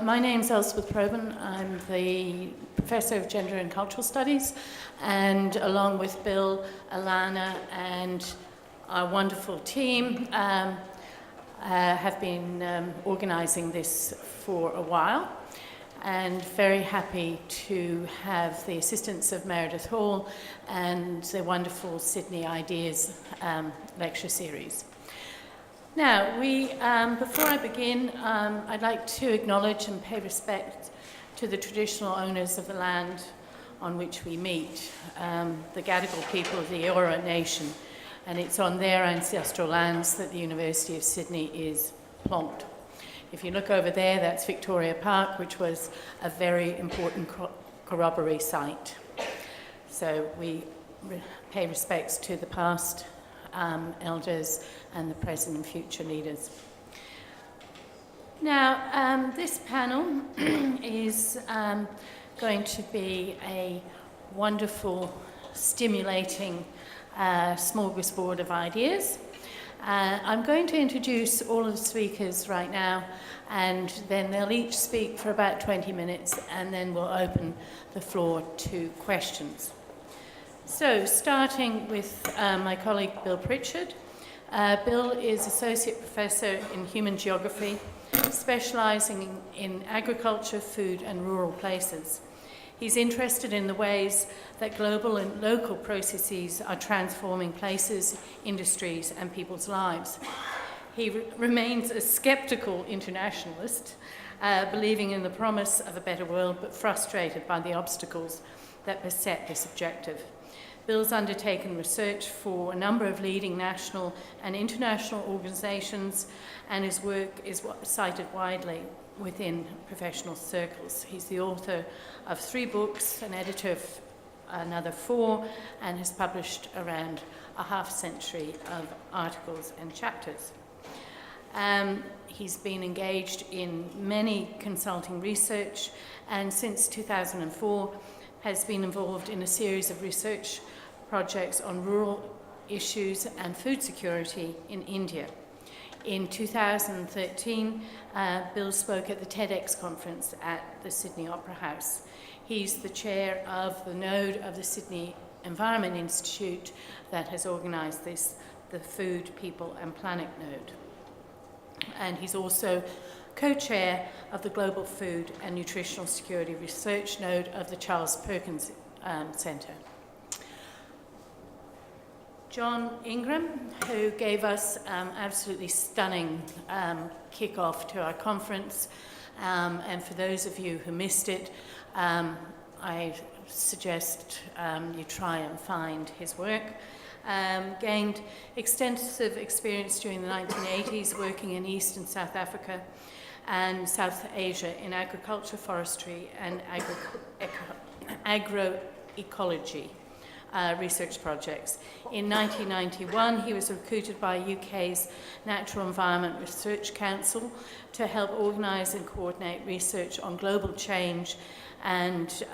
My name's Elspeth Probyn. I'm the Professor of Gender and Cultural Studies, and along with Bill, Alana, and our wonderful team, have been organising this for a while, and very happy to have the assistance of Meredith Hall and the wonderful Sydney Ideas lecture series. Now, before I begin, I'd like to acknowledge and pay respect to the traditional owners of the land on which we meet, the Gadigal people of the Eora Nation, and it's on their ancestral lands that the University of Sydney is plonked. If you look over there, that's Victoria Park, which was a very important corroboree site. So we pay respects to the past elders and the present and future leaders. Now, this panel is going to be a wonderful, stimulating smorgasbord of ideas. I'm going to introduce all of the speakers right now, and then they'll each speak for about 20 minutes, and then we'll open the floor to questions. So, starting with my colleague Bill Pritchard. Bill is Associate Professor in Human Geography, specialising in agriculture, food and rural places. He's interested in the ways that global and local processes are transforming places, industries and people's lives. He remains a sceptical internationalist, believing in the promise of a better world, but frustrated by the obstacles that beset this objective. Bill's undertaken research for a number of leading national and international organisations, and his work is cited widely within professional circles. He's the author of 3 books, an editor of another 4, and has published around a half-century of articles and chapters. He's been engaged in many consulting research, and since 2004 has been involved in a series of research projects on rural issues and food security in India. In 2013, Bill spoke at the TEDx conference at the Sydney Opera House. He's the chair of the node of the Sydney Environment Institute that has organised this, the Food, People and Planet node. And he's also co-chair of the Global Food and Nutritional Security Research Node of the Charles Perkins Centre. John Ingram, who gave us absolutely stunning kick-off to our conference, and for those of you who missed it, I suggest you try and find his work. Gained extensive experience during the 1980s working in East and South Africa and South Asia in agriculture, forestry and agroecology research projects. In 1991, he was recruited by UK's Natural Environment Research Council to help organise and coordinate research on global change and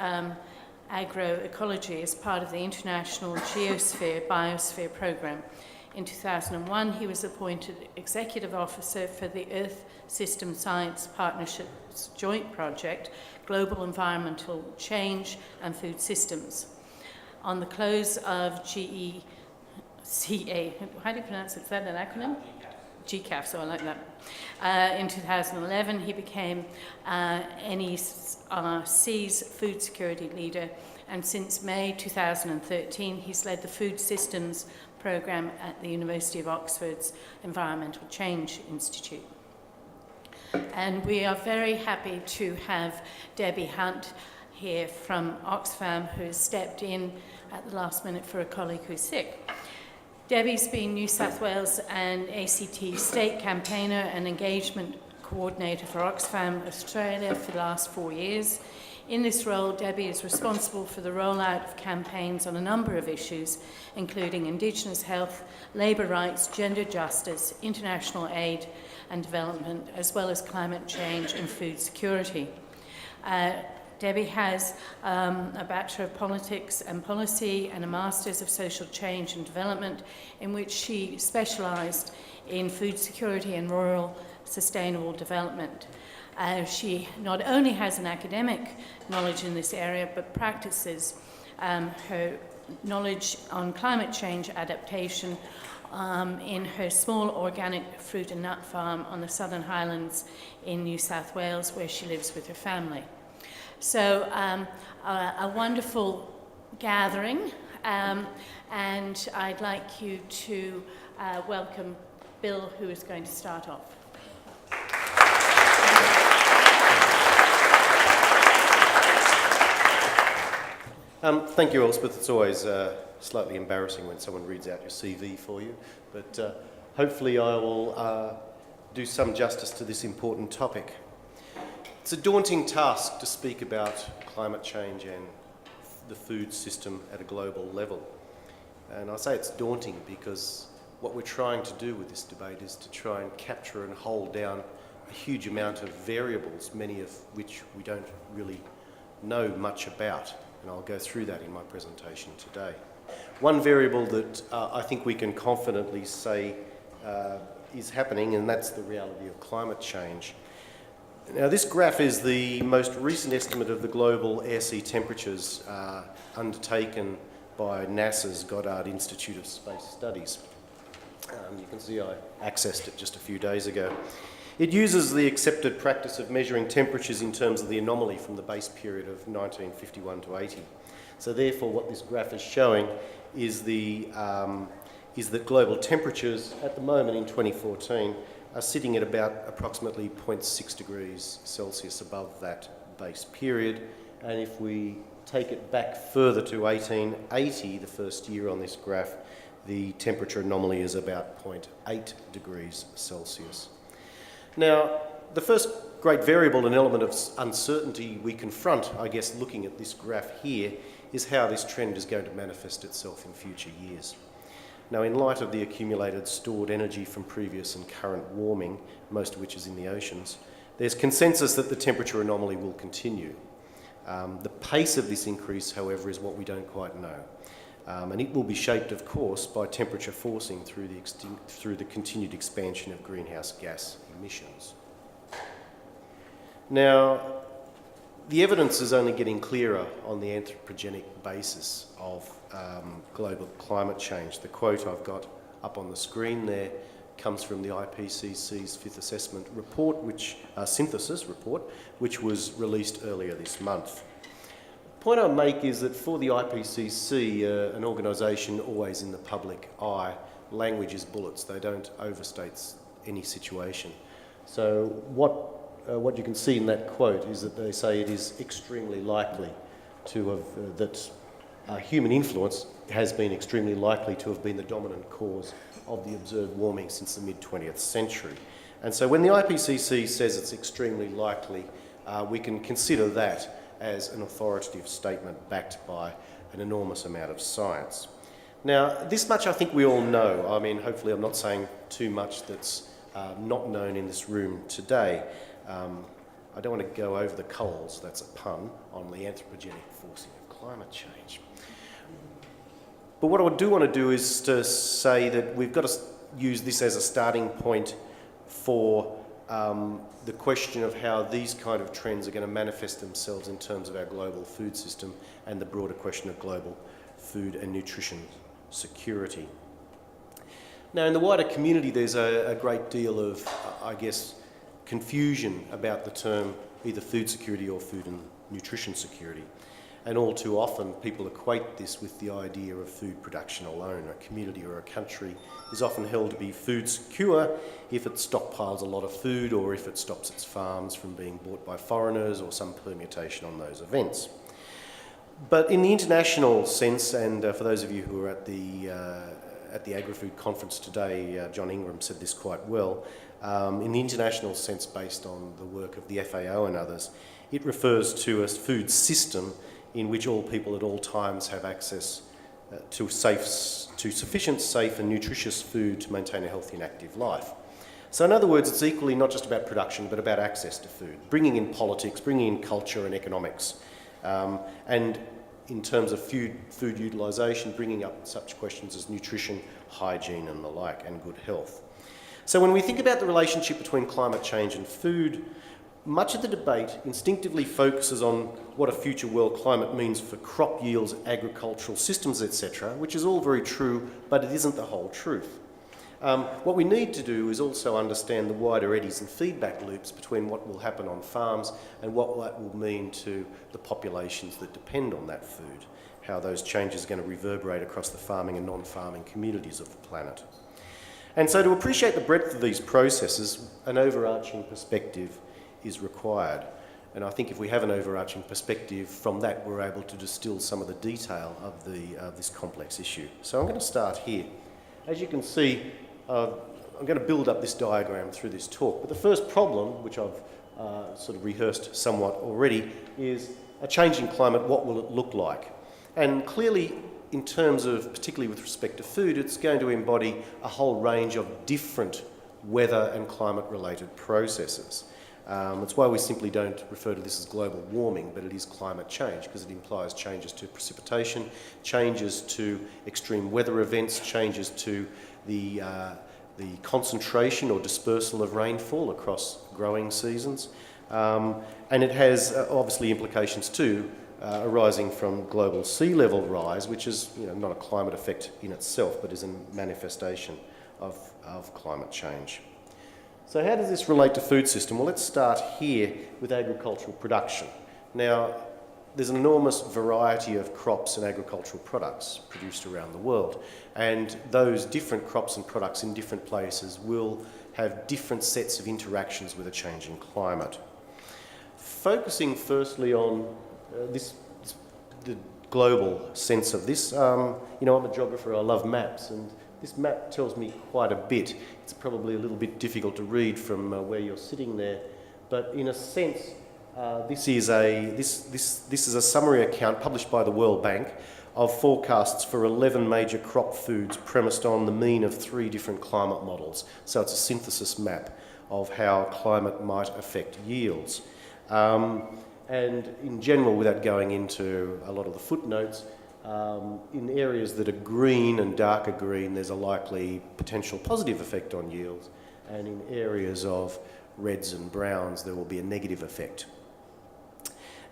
agroecology as part of the International Biosphere Programme. In 2001, he was appointed Executive Officer for the Earth System Science Partnerships Joint Project, Global Environmental Change and Food Systems. On the close of GECA, how do you pronounce it? Is that an acronym? GCAF, so I like that. In 2011, he became NEC's food security leader, and since May 2013, he's led the Food Systems Programme at the University of Oxford's Environmental Change Institute. And we are very happy to have Debbie Hunt here from Oxfam, who has stepped in at the last minute for a colleague who's sick. Debbie's been New South Wales and ACT state campaigner and engagement coordinator for Oxfam Australia for the last 4 years. In this role, Debbie is responsible for the rollout of campaigns on a number of issues, including Indigenous health, labour rights, gender justice, international aid and development, as well as climate change and food security. Debbie has a Bachelor of Politics and Policy and a Master's of Social Change and Development, in which she specialised in food security and rural sustainable development. She not only has an academic knowledge in this area, but practices her knowledge on climate change adaptation in her small organic fruit and nut farm on the Southern Highlands in New South Wales, where she lives with her family. So a wonderful gathering, and I'd like you to welcome Bill, who is going to start off. Thank you, Elspeth. It's always slightly embarrassing when someone reads out your CV for you, but hopefully I will do some justice to this important topic. It's a daunting task to speak about climate change and the food system at a global level. And I say it's daunting because what we're trying to do with this debate is to try and capture and hold down a huge amount of variables, many of which we don't really know much about. And I'll go through that in my presentation today. One variable that I think we can confidently say is happening, and that's the reality of climate change. Now, this graph is the most recent estimate of the global air-sea temperatures undertaken by NASA's Goddard Institute of Space Studies. You can see I accessed it just a few days ago. It uses the accepted practice of measuring temperatures in terms of the anomaly from the base period of 1951 to 80. So therefore what this graph is showing is that global temperatures at the moment in 2014 are sitting at about approximately 0.6 degrees Celsius above that base period. And if we take it back further to 1880, the first year on this graph, the temperature anomaly is about 0.8 degrees Celsius. Now, the first great variable and element of uncertainty we confront, I guess, looking at this graph here, is how this trend is going to manifest itself in future years. Now, in light of the accumulated stored energy from previous and current warming, most of which is in the oceans, there's consensus that the temperature anomaly will continue. The pace of this increase, however, is what we don't quite know. And it will be shaped, of course, by temperature forcing through the continued expansion of greenhouse gas emissions. Now, the evidence is only getting clearer on the anthropogenic basis of global climate change. The quote I've got up on the screen there comes from the IPCC's Fifth Assessment Report, Synthesis Report, which was released earlier this month. The point I make is that for the IPCC, an organisation always in the public eye, language is bullets. They don't overstate any situation. So what you can see in that quote is that they say it is extremely likely to have, that human influence has been extremely likely to have been the dominant cause of the observed warming since the mid-20th century. And so when the IPCC says it's extremely likely, we can consider that as an authoritative statement backed by an enormous amount of science. Now, this much I think we all know. I mean, hopefully I'm not saying too much that's not known in this room today. I don't want to go over the coals, that's a pun, on the anthropogenic forcing of climate change. But what I do want to do is to say that we've got to use this as a starting point for the question of how these kind of trends are going to manifest themselves in terms of our global food system and the broader question of global food and nutrition security. Now, in the wider community, there's a great deal of, I guess, confusion about the term either food security or food and nutrition security. And all too often, people equate this with the idea of food production alone. A community or a country is often held to be food secure if it stockpiles a lot of food or if it stops its farms from being bought by foreigners or some permutation on those events. But in the international sense, and for those of you who are at the Agri-Food Conference today, John Ingram said this quite well, in the international sense based on the work of the FAO and others, it refers to a food system in which all people at all times have access to sufficient, safe and nutritious food to maintain a healthy and active life. So in other words, it's equally not just about production, but about access to food, bringing in politics, bringing in culture and economics, and in terms of food utilisation, bringing up such questions as nutrition, hygiene and the like, and good health. So when we think about the relationship between climate change and food, much of the debate instinctively focuses on what a future world climate means for crop yields, agricultural systems, etc., which is all very true, but it isn't the whole truth. What we need to do is also understand the wider eddies and feedback loops between what will happen on farms and what that will mean to the populations that depend on that food, how those changes are going to reverberate across the farming and non-farming communities of the planet. And so to appreciate the breadth of these processes, an overarching perspective is required. And I think if we have an overarching perspective, from that we're able to distill some of the detail of this complex issue. So I'm going to start here. As you can see, I'm going to build up this diagram through this talk, but the first problem, which I've sort of rehearsed somewhat already, is a changing climate, what will it look like? And clearly, in terms of, particularly with respect to food, it's going to embody a whole range of different weather and climate-related processes. It's why we simply don't refer to this as global warming, but it is climate change, because it implies changes to precipitation, changes to extreme weather events, changes to the concentration or dispersal of rainfall across growing seasons. And it has obviously implications too, arising from global sea level rise, which is not a climate effect in itself, but is a manifestation of climate change. So how does this relate to food system? Well, let's start here with agricultural production. Now, there's an enormous variety of crops and agricultural products produced around the world, and those different crops and products in different places will have different sets of interactions with a changing climate. Focusing firstly on the global sense of this, I'm a geographer, I love maps, and this map tells me quite a bit. It's probably a little bit difficult to read from where you're sitting there, but in a sense, this is a summary account published by the World Bank of forecasts for 11 major crop foods premised on the mean of 3 different climate models. So it's a synthesis map of how climate might affect yields. And in general, without going into a lot of the footnotes, in areas that are green and darker green, there's a likely potential positive effect on yields, and in areas of reds and browns, there will be a negative effect.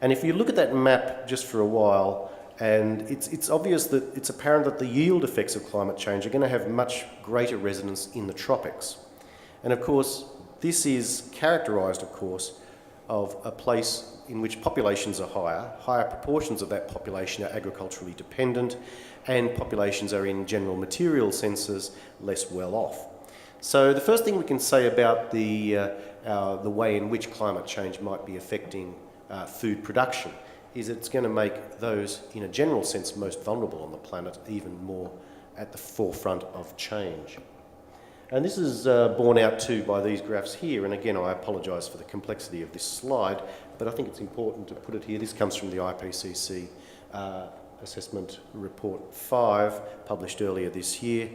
And if you look at that map just for a while, and it's obvious that it's apparent that the yield effects of climate change are going to have much greater resonance in the tropics. And of course, this is characterised, of course, of a place in which populations are higher proportions of that population are agriculturally dependent, and populations are in general material senses less well off. So the first thing we can say about the way in which climate change might be affecting food production is it's going to make those, in a general sense, most vulnerable on the planet even more at the forefront of change. And this is borne out too by these graphs here, and again I apologise for the complexity of this slide, but I think it's important to put it here. This comes from the IPCC Assessment Report 5, published earlier this year.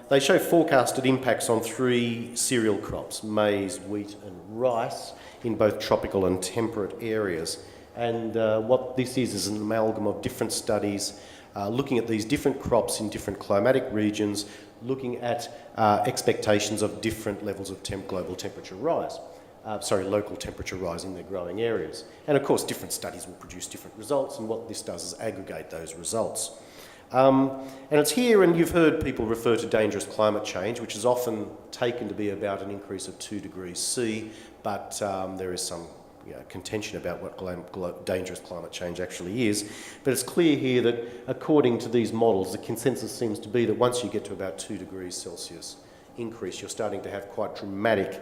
They show forecasted impacts on 3 cereal crops, maize, wheat and rice, in both tropical and temperate areas. And what this is an amalgam of different studies looking at these different crops in different climatic regions, looking at expectations of different levels of global temperature rise. Local temperature rise in their growing areas. And of course, different studies will produce different results, and what this does is aggregate those results. And it's here, and you've heard people refer to dangerous climate change, which is often taken to be about an increase of 2 degrees C, but there is some contention about what dangerous climate change actually is. But it's clear here that according to these models, the consensus seems to be that once you get to about 2 degrees Celsius increase, you're starting to have quite dramatic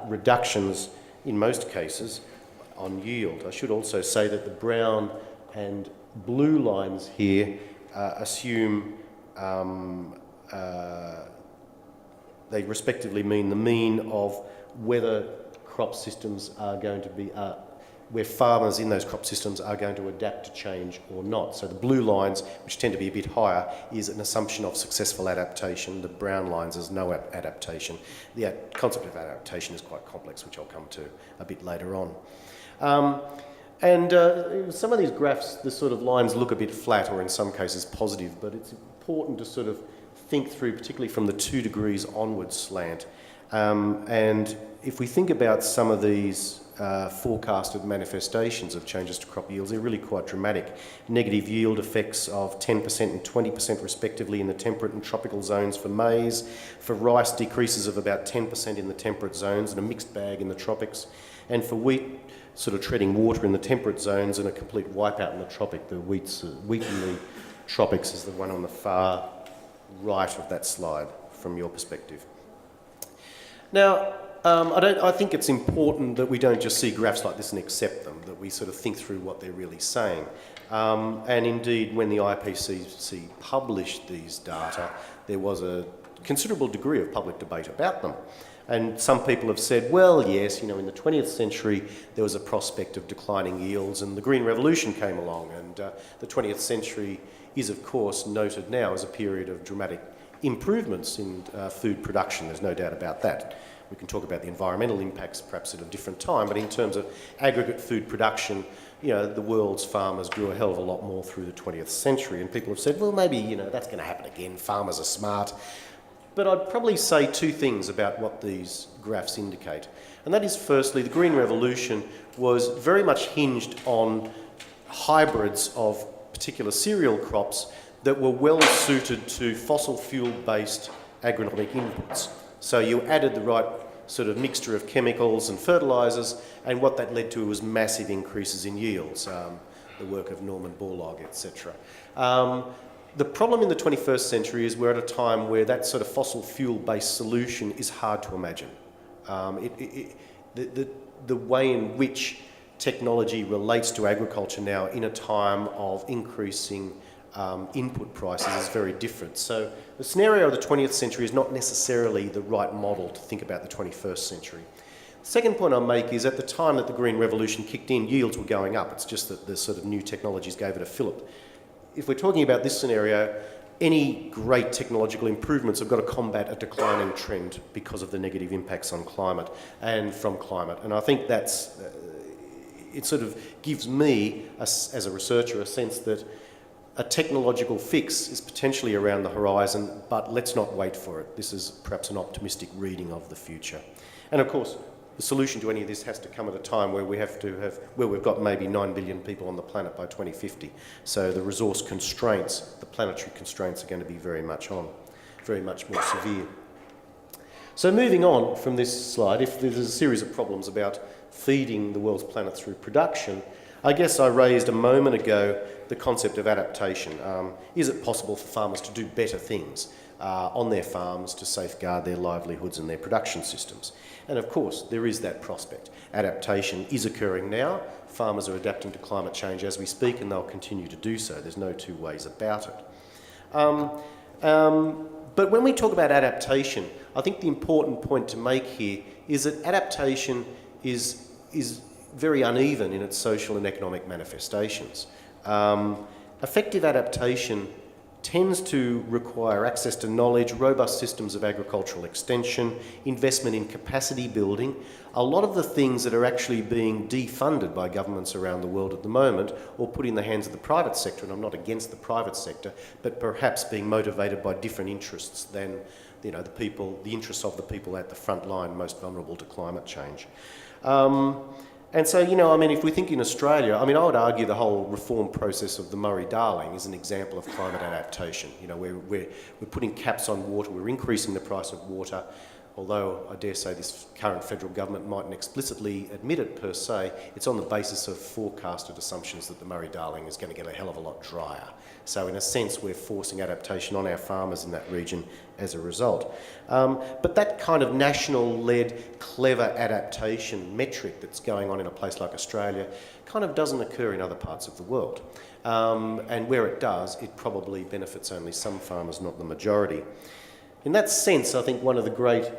reductions in most cases on yield. I should also say that the brown and blue lines here assume they respectively mean the mean of whether crop systems are going to be, where farmers in those crop systems are going to adapt to change or not. So the blue lines, which tend to be a bit higher, is an assumption of successful adaptation. The brown lines is no adaptation. The concept of adaptation is quite complex, which I'll come to a bit later on. Some of these graphs, the sort of lines look a bit flat or in some cases positive, but it's important to sort of think through, particularly from the 2 degrees onwards slant, And if we think about some of these forecasted manifestations of changes to crop yields, they're really quite dramatic. Negative yield effects of 10% and 20% respectively in the temperate and tropical zones for maize. For rice, decreases of about 10% in the temperate zones and a mixed bag in the tropics. And for wheat, sort of treading water in the temperate zones and a complete wipeout in the tropic. The wheat in the tropics is the one on the far right of that slide from your perspective. Now, I think it's important that we don't just see graphs like this and accept them, that we sort of think through what they're really saying. And indeed, when the IPCC published these data, there was a considerable degree of public debate about them. And some people have said, well, yes, in the 20th century, there was a prospect of declining yields and the Green Revolution came along. And the 20th century is, of course, noted now as a period of dramatic improvements in food production. There's no doubt about that. We can talk about the environmental impacts perhaps at a different time, but in terms of aggregate food production, the world's farmers grew a hell of a lot more through the 20th century. And people have said, well, maybe, that's going to happen again. Farmers are smart. But I'd probably say two things about what these graphs indicate. And that is, firstly, the Green Revolution was very much hinged on hybrids of particular cereal crops that were well suited to fossil fuel-based agronomic inputs. So you added the right sort of mixture of chemicals and fertilisers, and what that led to was massive increases in yields, the work of Norman Borlaug, etc. The problem in the 21st century is we're at a time where that sort of fossil fuel-based solution is hard to imagine. The way in which technology relates to agriculture now in a time of increasing input prices is very different. So the scenario of the 20th century is not necessarily the right model to think about the 21st century. The second point I'll make is at the time that the Green Revolution kicked in, yields were going up. It's just that the sort of new technologies gave it a fillip. If we're talking about this scenario, any great technological improvements have got to combat a declining trend because of the negative impacts on climate and from climate. And I think that's, it sort of gives me, as a researcher, a sense that a technological fix is potentially around the horizon, but let's not wait for it. This is perhaps an optimistic reading of the future. And of course, the solution to any of this has to come at a time where we've got maybe 9 billion people on the planet by 2050. So the resource constraints, the planetary constraints, are going to be very much more severe. So moving on from this slide, if there's a series of problems about feeding the world's planet through production, I guess I raised a moment ago the concept of adaptation. Is it possible for farmers to do better things on their farms to safeguard their livelihoods and their production systems? And of course, there is that prospect. Adaptation is occurring now. Farmers are adapting to climate change as we speak, and they'll continue to do so. There's no two ways about it. But when we talk about adaptation, I think the important point to make here is that adaptation is very uneven in its social and economic manifestations. Effective adaptation tends to require access to knowledge, robust systems of agricultural extension, investment in capacity building, a lot of the things that are actually being defunded by governments around the world at the moment or put in the hands of the private sector, and I'm not against the private sector, but perhaps being motivated by different interests than the interests of the people at the front line most vulnerable to climate change. And so, if we think in Australia, I would argue the whole reform process of the Murray-Darling is an example of climate adaptation. We're putting caps on water, we're increasing the price of water, although I dare say this current federal government mightn't explicitly admit it per se, it's on the basis of forecasted assumptions that the Murray-Darling is going to get a hell of a lot drier. So in a sense, we're forcing adaptation on our farmers in that region as a result. But that kind of national-led, clever adaptation metric that's going on in a place like Australia kind of doesn't occur in other parts of the world. And where it does, it probably benefits only some farmers, not the majority. In that sense, I think one of the great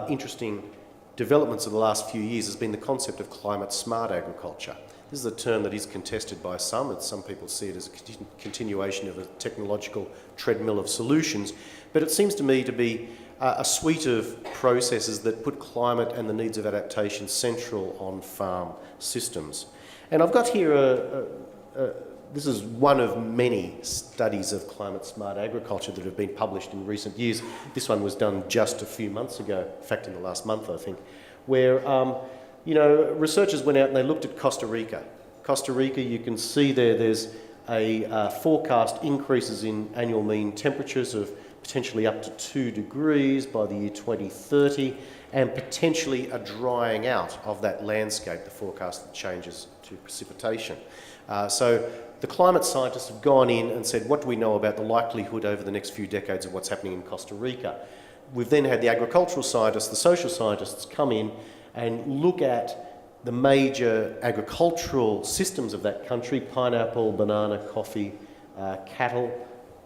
interesting developments of the last few years has been the concept of climate-smart agriculture. This is a term that is contested by some, and some people see it as a continuation of a technological treadmill of solutions, but it seems to me to be a suite of processes that put climate and the needs of adaptation central on farm systems. And I've got here this is one of many studies of climate-smart agriculture that have been published in recent years. This one was done just a few months ago, in fact in the last month I think, where researchers went out and they looked at Costa Rica. Costa Rica, you can see there's a forecast increases in annual mean temperatures of potentially up to 2 degrees by the year 2030, and potentially a drying out of that landscape, the forecast that changes to precipitation. So the climate scientists have gone in and said, what do we know about the likelihood over the next few decades of what's happening in Costa Rica? We've then had the agricultural scientists, the social scientists come in and look at the major agricultural systems of that country: pineapple, banana, coffee, cattle.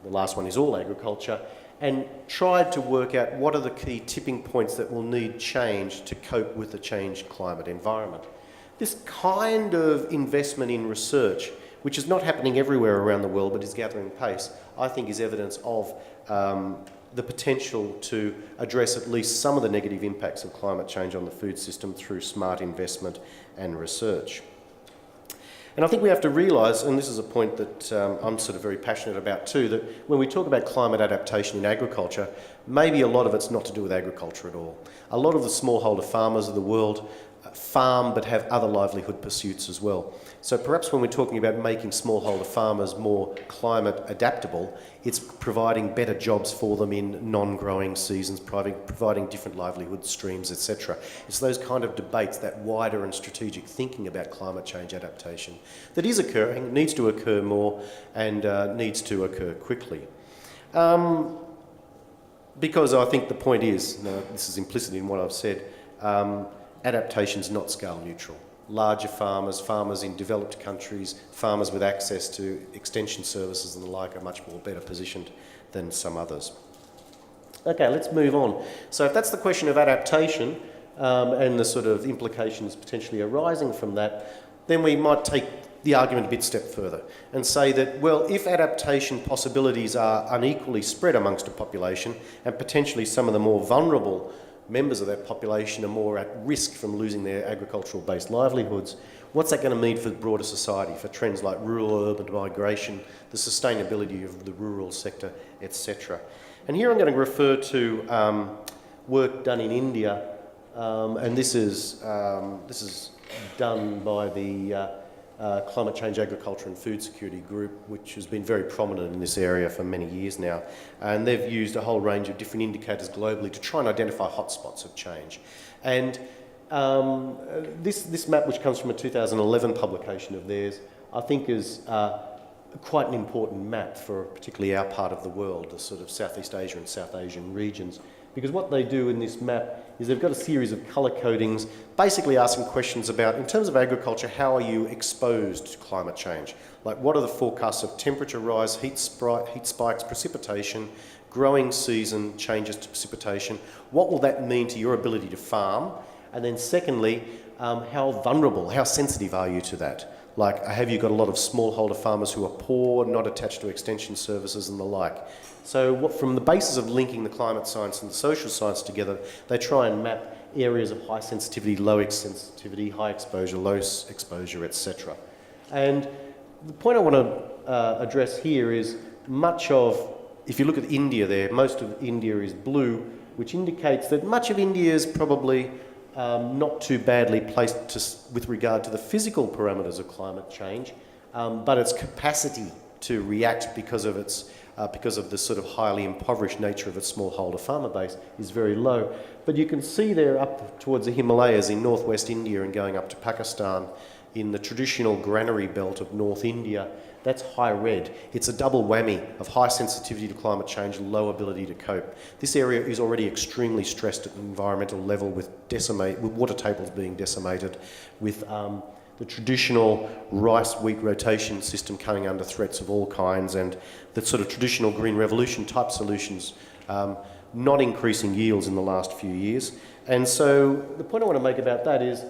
The last one is all agriculture, and tried to work out what are the key tipping points that will need change to cope with the changed climate environment. This kind of investment in research, which is not happening everywhere around the world but is gathering pace, I think is evidence of the potential to address at least some of the negative impacts of climate change on the food system through smart investment and research. And I think we have to realise, and this is a point that I'm sort of very passionate about too, that when we talk about climate adaptation in agriculture, maybe a lot of it's not to do with agriculture at all. A lot of the smallholder farmers of the world farm but have other livelihood pursuits as well. So perhaps when we're talking about making smallholder farmers more climate adaptable, it's providing better jobs for them in non-growing seasons, providing different livelihood streams, etc. It's those kind of debates, that wider and strategic thinking about climate change adaptation that is occurring, needs to occur more, and needs to occur quickly. Because I think the point is, this is implicit in what I've said, adaptation's not scale neutral. Larger farmers, farmers in developed countries, farmers with access to extension services and the like are much more better positioned than some others. Okay, let's move on. So if that's the question of adaptation and the sort of implications potentially arising from that, then we might take the argument a bit step further and say that, well, if adaptation possibilities are unequally spread amongst a population and potentially some of the more vulnerable members of that population are more at risk from losing their agricultural-based livelihoods, what's that going to mean for the broader society, for trends like rural-urban migration, the sustainability of the rural sector, etc. And here I'm going to refer to work done in India, and this is done by the Climate Change, Agriculture and Food Security Group, which has been very prominent in this area for many years now. And they've used a whole range of different indicators globally to try and identify hotspots of change. And this map, which comes from a 2011 publication of theirs, I think is quite an important map for particularly our part of the world, the sort of Southeast Asia and South Asian regions. Because what they do in this map is they've got a series of colour codings basically asking questions about, in terms of agriculture, how are you exposed to climate change? Like, what are the forecasts of temperature rise, heat spikes, precipitation, growing season changes to precipitation? What will that mean to your ability to farm? And then secondly, how vulnerable, how sensitive are you to that? Like, have you got a lot of smallholder farmers who are poor, not attached to extension services and the like? So from the basis of linking the climate science and the social science together, they try and map areas of high sensitivity, low sensitivity, high exposure, low exposure, etc. And the point I want to address here is much of, if you look at India there, most of India is blue, which indicates that much of India is probably not too badly placed with regard to the physical parameters of climate change, but its capacity to react because of the sort of highly impoverished nature of its smallholder farmer base is very low. But you can see there up towards the Himalayas in northwest India and going up to Pakistan, in the traditional granary belt of North India, that's high red. It's a double whammy of high sensitivity to climate change and low ability to cope. This area is already extremely stressed at an environmental level with water tables being decimated, with the traditional rice-wheat rotation system coming under threats of all kinds, and the sort of traditional green revolution type solutions not increasing yields in the last few years. And so the point I want to make about that is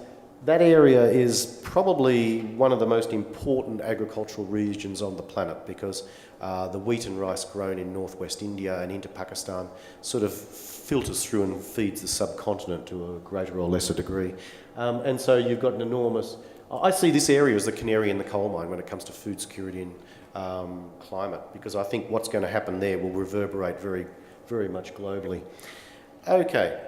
that area is probably one of the most important agricultural regions on the planet, because the wheat and rice grown in northwest India and into Pakistan sort of filters through and feeds the subcontinent to a greater or lesser degree. And so you've got an enormous I see this area as the canary in the coal mine when it comes to food security and climate, because I think what's going to happen there will reverberate very, very much globally. Okay,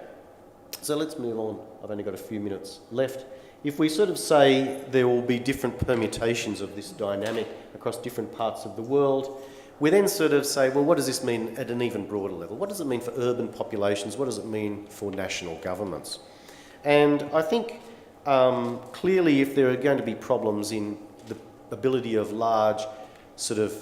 so let's move on. I've only got a few minutes left. If we sort of say there will be different permutations of this dynamic across different parts of the world, we then sort of say, well, what does this mean at an even broader level? What does it mean for urban populations? What does it mean for national governments? And I think clearly if there are going to be problems in the ability of large sort of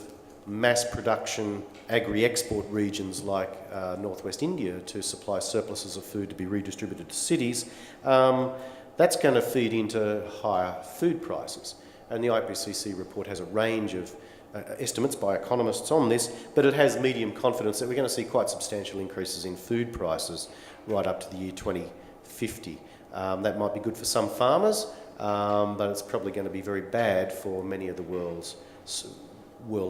mass production agri-export regions like northwest India to supply surpluses of food to be redistributed to cities, that's going to feed into higher food prices. And the IPCC report has a range of estimates by economists on this, but it has medium confidence that we're going to see quite substantial increases in food prices right up to the year 2050. That might be good for some farmers, but it's probably going to be very bad for many of the world's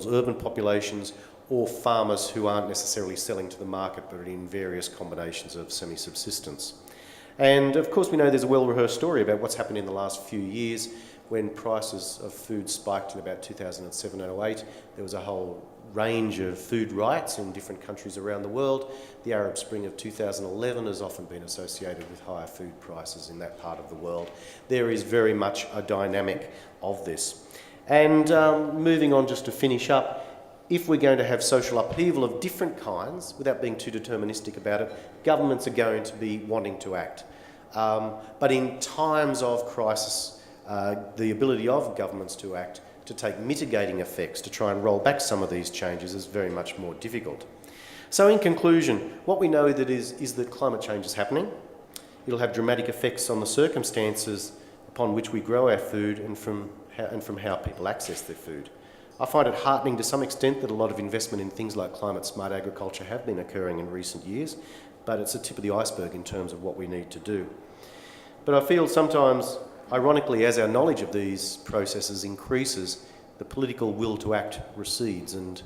urban populations or farmers who aren't necessarily selling to the market but are in various combinations of semi-subsistence. And of course we know there's a well-rehearsed story about what's happened in the last few years when prices of food spiked in about 2007 and 2008. There was a whole range of food riots in different countries around the world. The Arab Spring of 2011 has often been associated with higher food prices in that part of the world. There is very much a dynamic of this. And moving on just to finish up, if we're going to have social upheaval of different kinds, without being too deterministic about it, governments are going to be wanting to act. But in times of crisis, the ability of governments to act, to take mitigating effects, to try and roll back some of these changes is very much more difficult. So in conclusion, what we know is that climate change is happening. It'll have dramatic effects on the circumstances upon which we grow our food and from how people access their food. I find it heartening to some extent that a lot of investment in things like climate-smart agriculture have been occurring in recent years, but it's the tip of the iceberg in terms of what we need to do. But I feel sometimes, ironically, as our knowledge of these processes increases, the political will to act recedes, and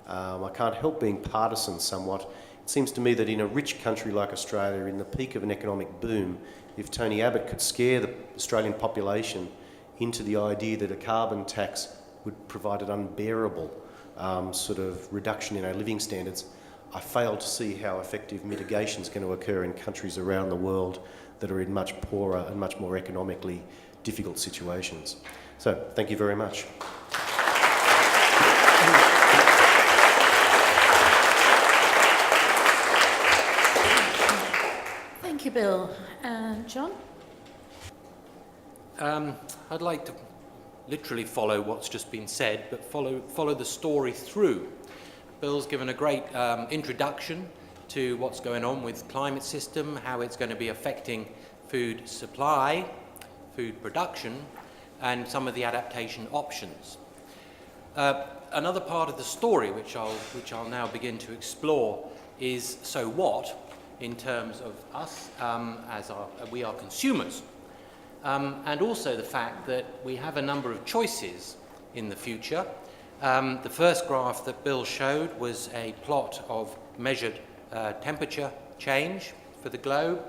I can't help being partisan somewhat. It seems to me that in a rich country like Australia, in the peak of an economic boom, if Tony Abbott could scare the Australian population into the idea that a carbon tax would provide an unbearable sort of reduction in our living standards, I fail to see how effective mitigation is going to occur in countries around the world that are in much poorer and much more economically difficult situations. So, thank you very much. Thank you, Bill. John? I'd like to literally follow what's just been said, but follow the story through. Bill's given a great introduction to what's going on with climate system, how it's going to be affecting food supply, food production, and some of the adaptation options. Another part of the story which I'll now begin to explore is so what in terms of us we are consumers. And also the fact that we have a number of choices in the future. The first graph that Bill showed was a plot of measured temperature change for the globe.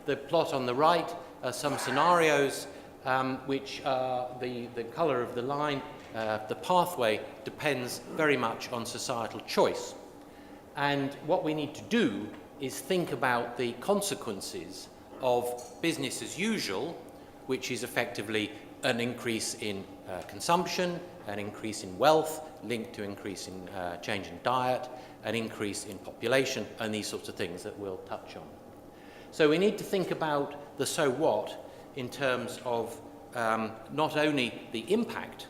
The plot on the right are some scenarios which are the colour of the line, the pathway depends very much on societal choice. And what we need to do is think about the consequences of business as usual, which is effectively an increase in consumption, an increase in wealth, linked to increase in change in diet, an increase in population, and these sorts of things that we'll touch on. So we need to think about the so what in terms of not only the impact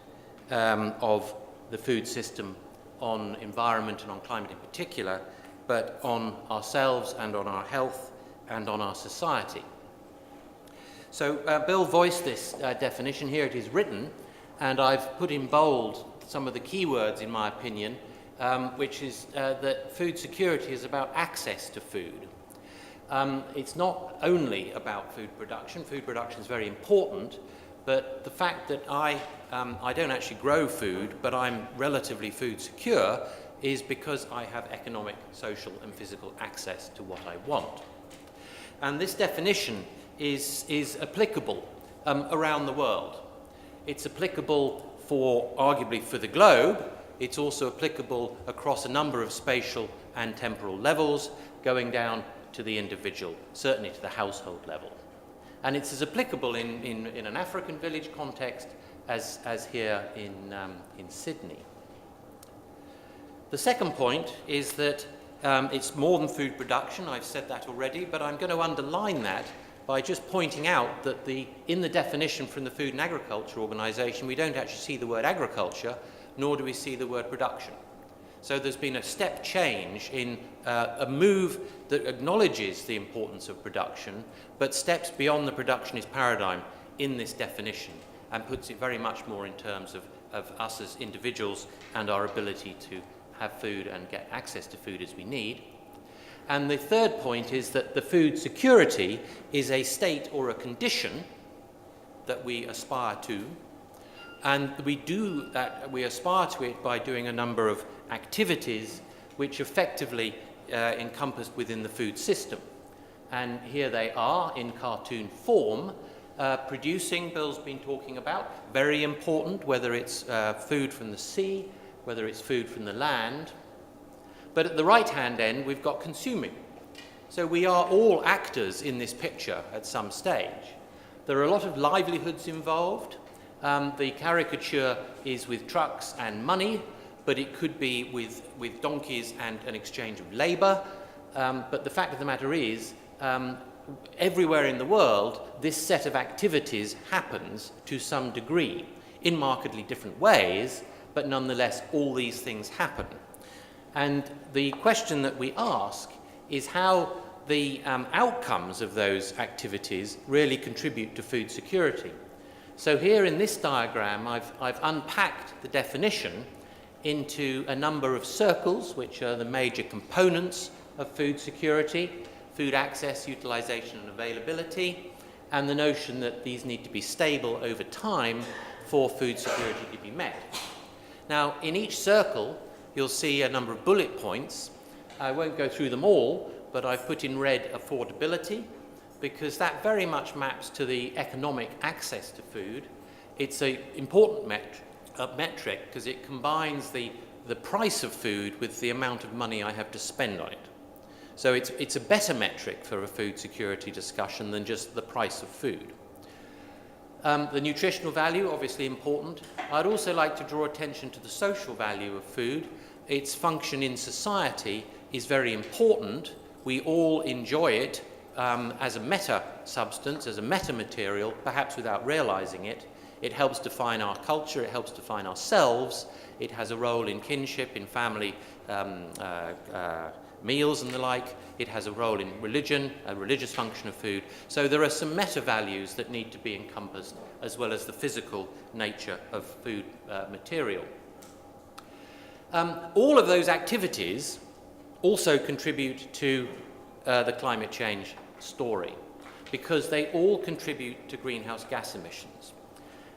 of the food system on environment and on climate in particular, but on ourselves and on our health and on our society. So Bill voiced this definition. Here it is written, and I've put in bold some of the key words, in my opinion, which is that food security is about access to food. It's not only about food production. Food production is very important, but the fact that I don't actually grow food, but I'm relatively food secure, is because I have economic, social and physical access to what I want. And this definition is applicable around the world. It's applicable arguably for the globe. It's also applicable across a number of spatial and temporal levels, going down to the individual, certainly to the household level. And it's as applicable in an African village context as here in Sydney. The second point is that it's more than food production. I've said that already, but I'm going to underline that by just pointing out that in the definition from the Food and Agriculture Organisation, we don't actually see the word agriculture, nor do we see the word production. So there's been a step change in a move that acknowledges the importance of production, but steps beyond the productionist paradigm in this definition and puts it very much more in terms of us as individuals and our ability to have food and get access to food as we need. And the third point is that the food security is a state or a condition that we aspire to, and we aspire to it by doing a number of activities which effectively encompassed within the food system. And here they are in cartoon form. Producing, Bill's been talking about, very important, whether it's food from the sea, whether it's food from the land. But at the right-hand end, we've got consuming. So we are all actors in this picture at some stage. There are a lot of livelihoods involved. The caricature is with trucks and money, but it could be with donkeys and an exchange of labour. But the fact of the matter is, everywhere in the world, this set of activities happens to some degree, in markedly different ways, but nonetheless, all these things happen. And the question that we ask is how the outcomes of those activities really contribute to food security. So here in this diagram, I've unpacked the definition into a number of circles, which are the major components of food security: food access, utilization and availability, and the notion that these need to be stable over time for food security to be met. Now, in each circle, you'll see a number of bullet points. I won't go through them all, but I've put in red affordability, because that very much maps to the economic access to food. It's an important metric because it combines the price of food with the amount of money I have to spend on it. So it's a better metric for a food security discussion than just the price of food. The nutritional value, obviously important. I'd also like to draw attention to the social value of food. Its function in society is very important. We all enjoy it as a meta substance, as a meta material, perhaps without realizing it. It helps define our culture, it helps define ourselves. It has a role in kinship, in family meals and the like. It has a role in religion, a religious function of food. So there are some meta values that need to be encompassed, as well as the physical nature of food material. All of those activities also contribute to the climate change story, because they all contribute to greenhouse gas emissions.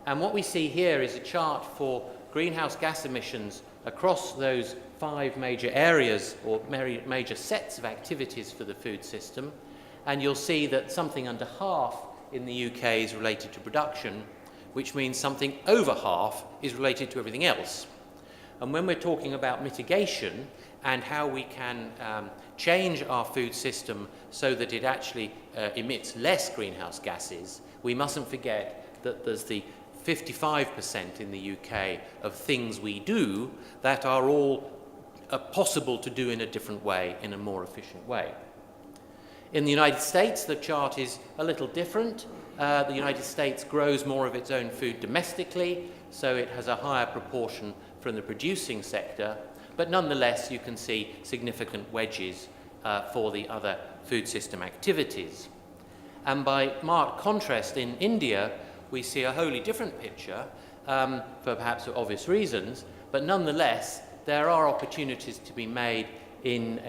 And what we see here is a chart for greenhouse gas emissions across those 5 major areas or major sets of activities for the food system. And you'll see that something under half in the UK is related to production, which means something over half is related to everything else. And when we're talking about mitigation and how we can change our food system so that it actually emits less greenhouse gases, we mustn't forget that there's the 55% in the UK of things we do that are all possible to do in a different way, in a more efficient way. In the United States, the chart is a little different. The United States grows more of its own food domestically, so it has a higher proportion from the producing sector, but nonetheless you can see significant wedges for the other food system activities. And by marked contrast, in India, we see a wholly different picture, for perhaps obvious reasons, but nonetheless there are opportunities to be made in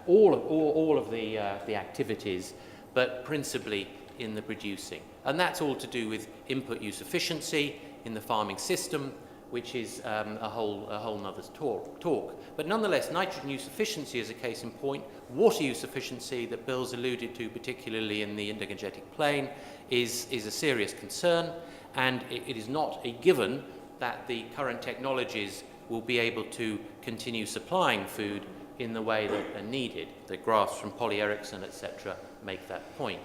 all of the activities, but principally in the producing. And that's all to do with input use efficiency in the farming system, which is a whole nother talk. But nonetheless, nitrogen use efficiency is a case in point. Water use efficiency that Bill's alluded to, particularly in the Indo-Gangetic Plain, is a serious concern. and it is not a given that the current technologies will be able to continue supplying food in the way that are needed. The graphs from Polly Erickson, etc., make that point.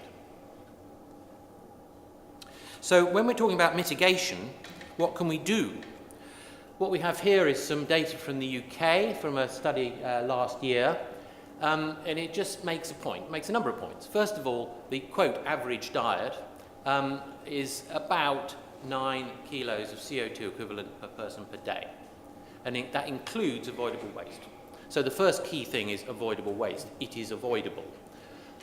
So when we're talking about mitigation, what can we do? What we have here is some data from the UK, from a study last year, and it just makes a number of points. First of all, the, quote, average diet is about 9 kilos of CO2 equivalent per person per day, and that includes avoidable waste. So the first key thing is avoidable waste. It is avoidable.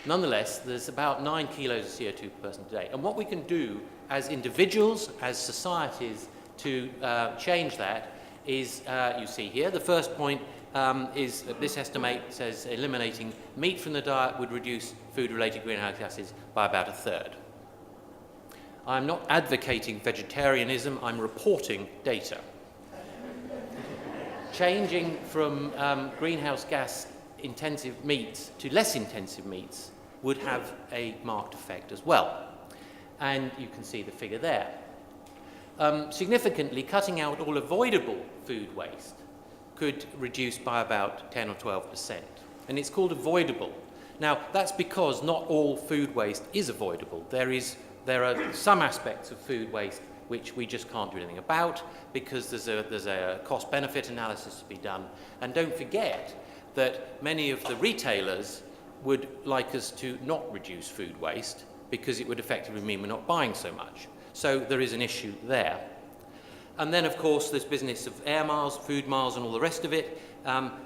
Nonetheless, there's about 9 kilos of CO2 per person per day, and what we can do as individuals, as societies, to change that is, you see here, the first point is that this estimate says eliminating meat from the diet would reduce food-related greenhouse gases by about 1/3. I'm not advocating vegetarianism, I'm reporting data. Changing from greenhouse gas intensive meats to less intensive meats would have a marked effect as well. And you can see the figure there. Significantly, cutting out all avoidable food waste could reduce by about 10 or 12%. And it's called avoidable. Now, that's because not all food waste is avoidable. There are some aspects of food waste which we just can't do anything about because there's a cost-benefit analysis to be done. And don't forget that many of the retailers would like us to not reduce food waste because it would effectively mean we're not buying so much. So there is an issue there. And then, of course, there's business of air miles, food miles, and all the rest of it,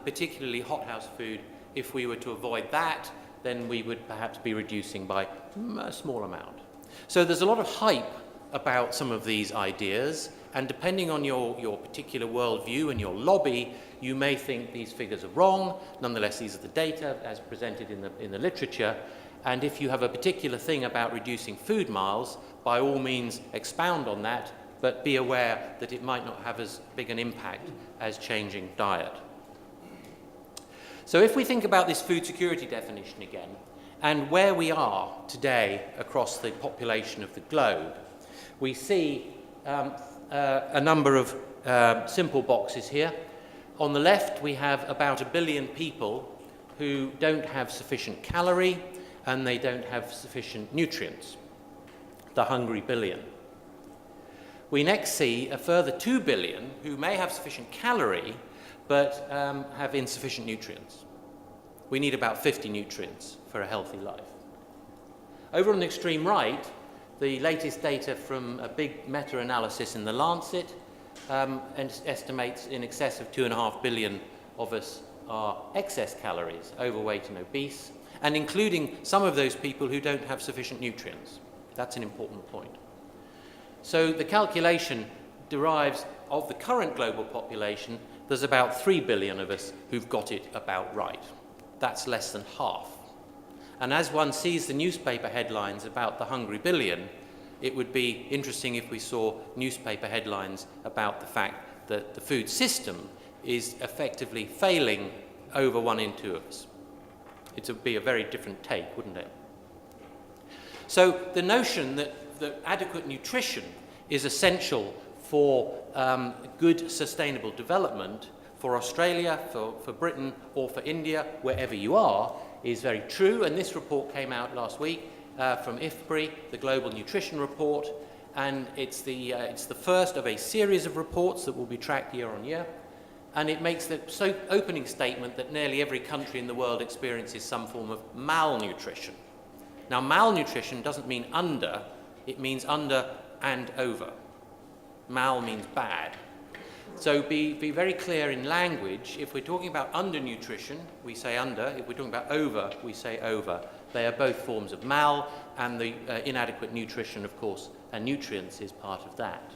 particularly hothouse food. If we were to avoid that, then we would perhaps be reducing by a small amount. So there's a lot of hype about some of these ideas, and depending on your particular worldview and your lobby, you may think these figures are wrong. Nonetheless, these are the data as presented in the literature. And if you have a particular thing about reducing food miles, by all means expound on that, but be aware that it might not have as big an impact as changing diet. So if we think about this food security definition again, and where we are today across the population of the globe, we see a number of simple boxes here. On the left, we have about 1 billion people who don't have sufficient calorie and they don't have sufficient nutrients, the hungry billion. We next see a further 2 billion who may have sufficient calorie but have insufficient nutrients. We need about 50 nutrients for a healthy life. Over on the extreme right, the latest data from a big meta-analysis in The Lancet estimates in excess of 2.5 billion of us are excess calories, overweight and obese, and including some of those people who don't have sufficient nutrients. That's an important point. So the calculation derives of the current global population, there's about 3 billion of us who've got it about right. That's less than half. And as one sees the newspaper headlines about the hungry billion, it would be interesting if we saw newspaper headlines about the fact that the food system is effectively failing over 1 in 2 of us. It would be a very different take, wouldn't it? So the notion that adequate nutrition is essential for good sustainable development for Australia, for Britain, or for India, wherever you are, is very true. And this report came out last week from IFPRI, the Global Nutrition Report, and it's the first of a series of reports that will be tracked year on year. And it makes the opening statement that nearly every country in the world experiences some form of malnutrition. Now, malnutrition doesn't mean under, it means under and over. Mal means bad. So be very clear in language. If we're talking about undernutrition, we say under. If we're talking about over, we say over. They are both forms of mal, and the inadequate nutrition, of course, and nutrients is part of that.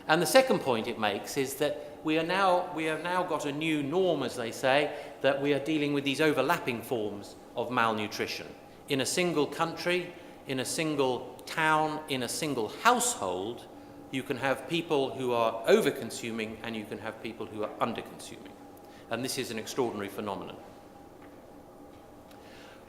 And the second point it makes is that we have now got a new norm, as they say, that we are dealing with these overlapping forms of malnutrition. In a single country, in a single town, in a single household, you can have people who are over-consuming and you can have people who are under-consuming. And this is an extraordinary phenomenon.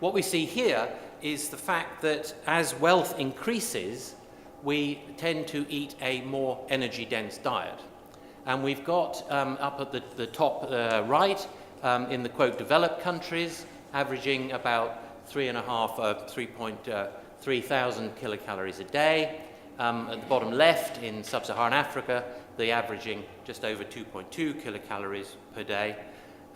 What we see here is the fact that as wealth increases, we tend to eat a more energy-dense diet. And we've got up at the top right, in the quote developed countries, averaging about 3,500 kilocalories a day. At the bottom left, in sub-Saharan Africa, they're averaging just over 2.2 kilocalories per day.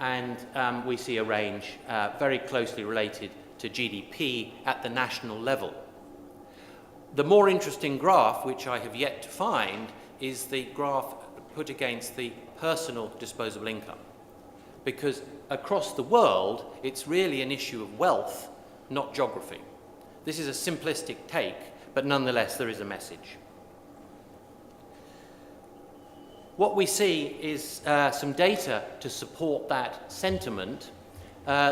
And we see a range very closely related to GDP at the national level. The more interesting graph, which I have yet to find, is the graph put against the personal disposable income. Because across the world, it's really an issue of wealth, not geography. This is a simplistic take, but nonetheless, there is a message. What we see is some data to support that sentiment.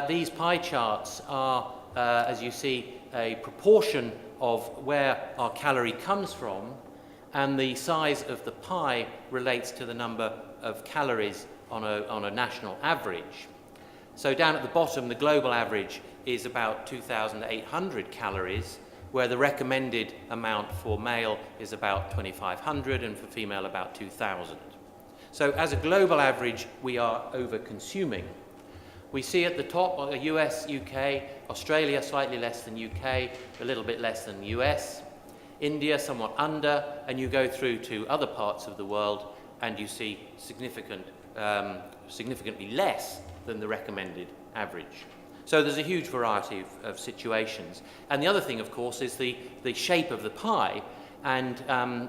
These pie charts are, as you see, a proportion of where our calorie comes from, and the size of the pie relates to the number of calories on a national average. So down at the bottom, the global average is about 2,800 calories, where the recommended amount for male is about 2,500 and for female about 2,000. So as a global average, we are over-consuming. We see at the top US, UK, Australia slightly less than UK, a little bit less than US, India somewhat under, and you go through to other parts of the world and you see significantly less than the recommended average. So there's a huge variety of situations. And the other thing, of course, is the shape of the pie. And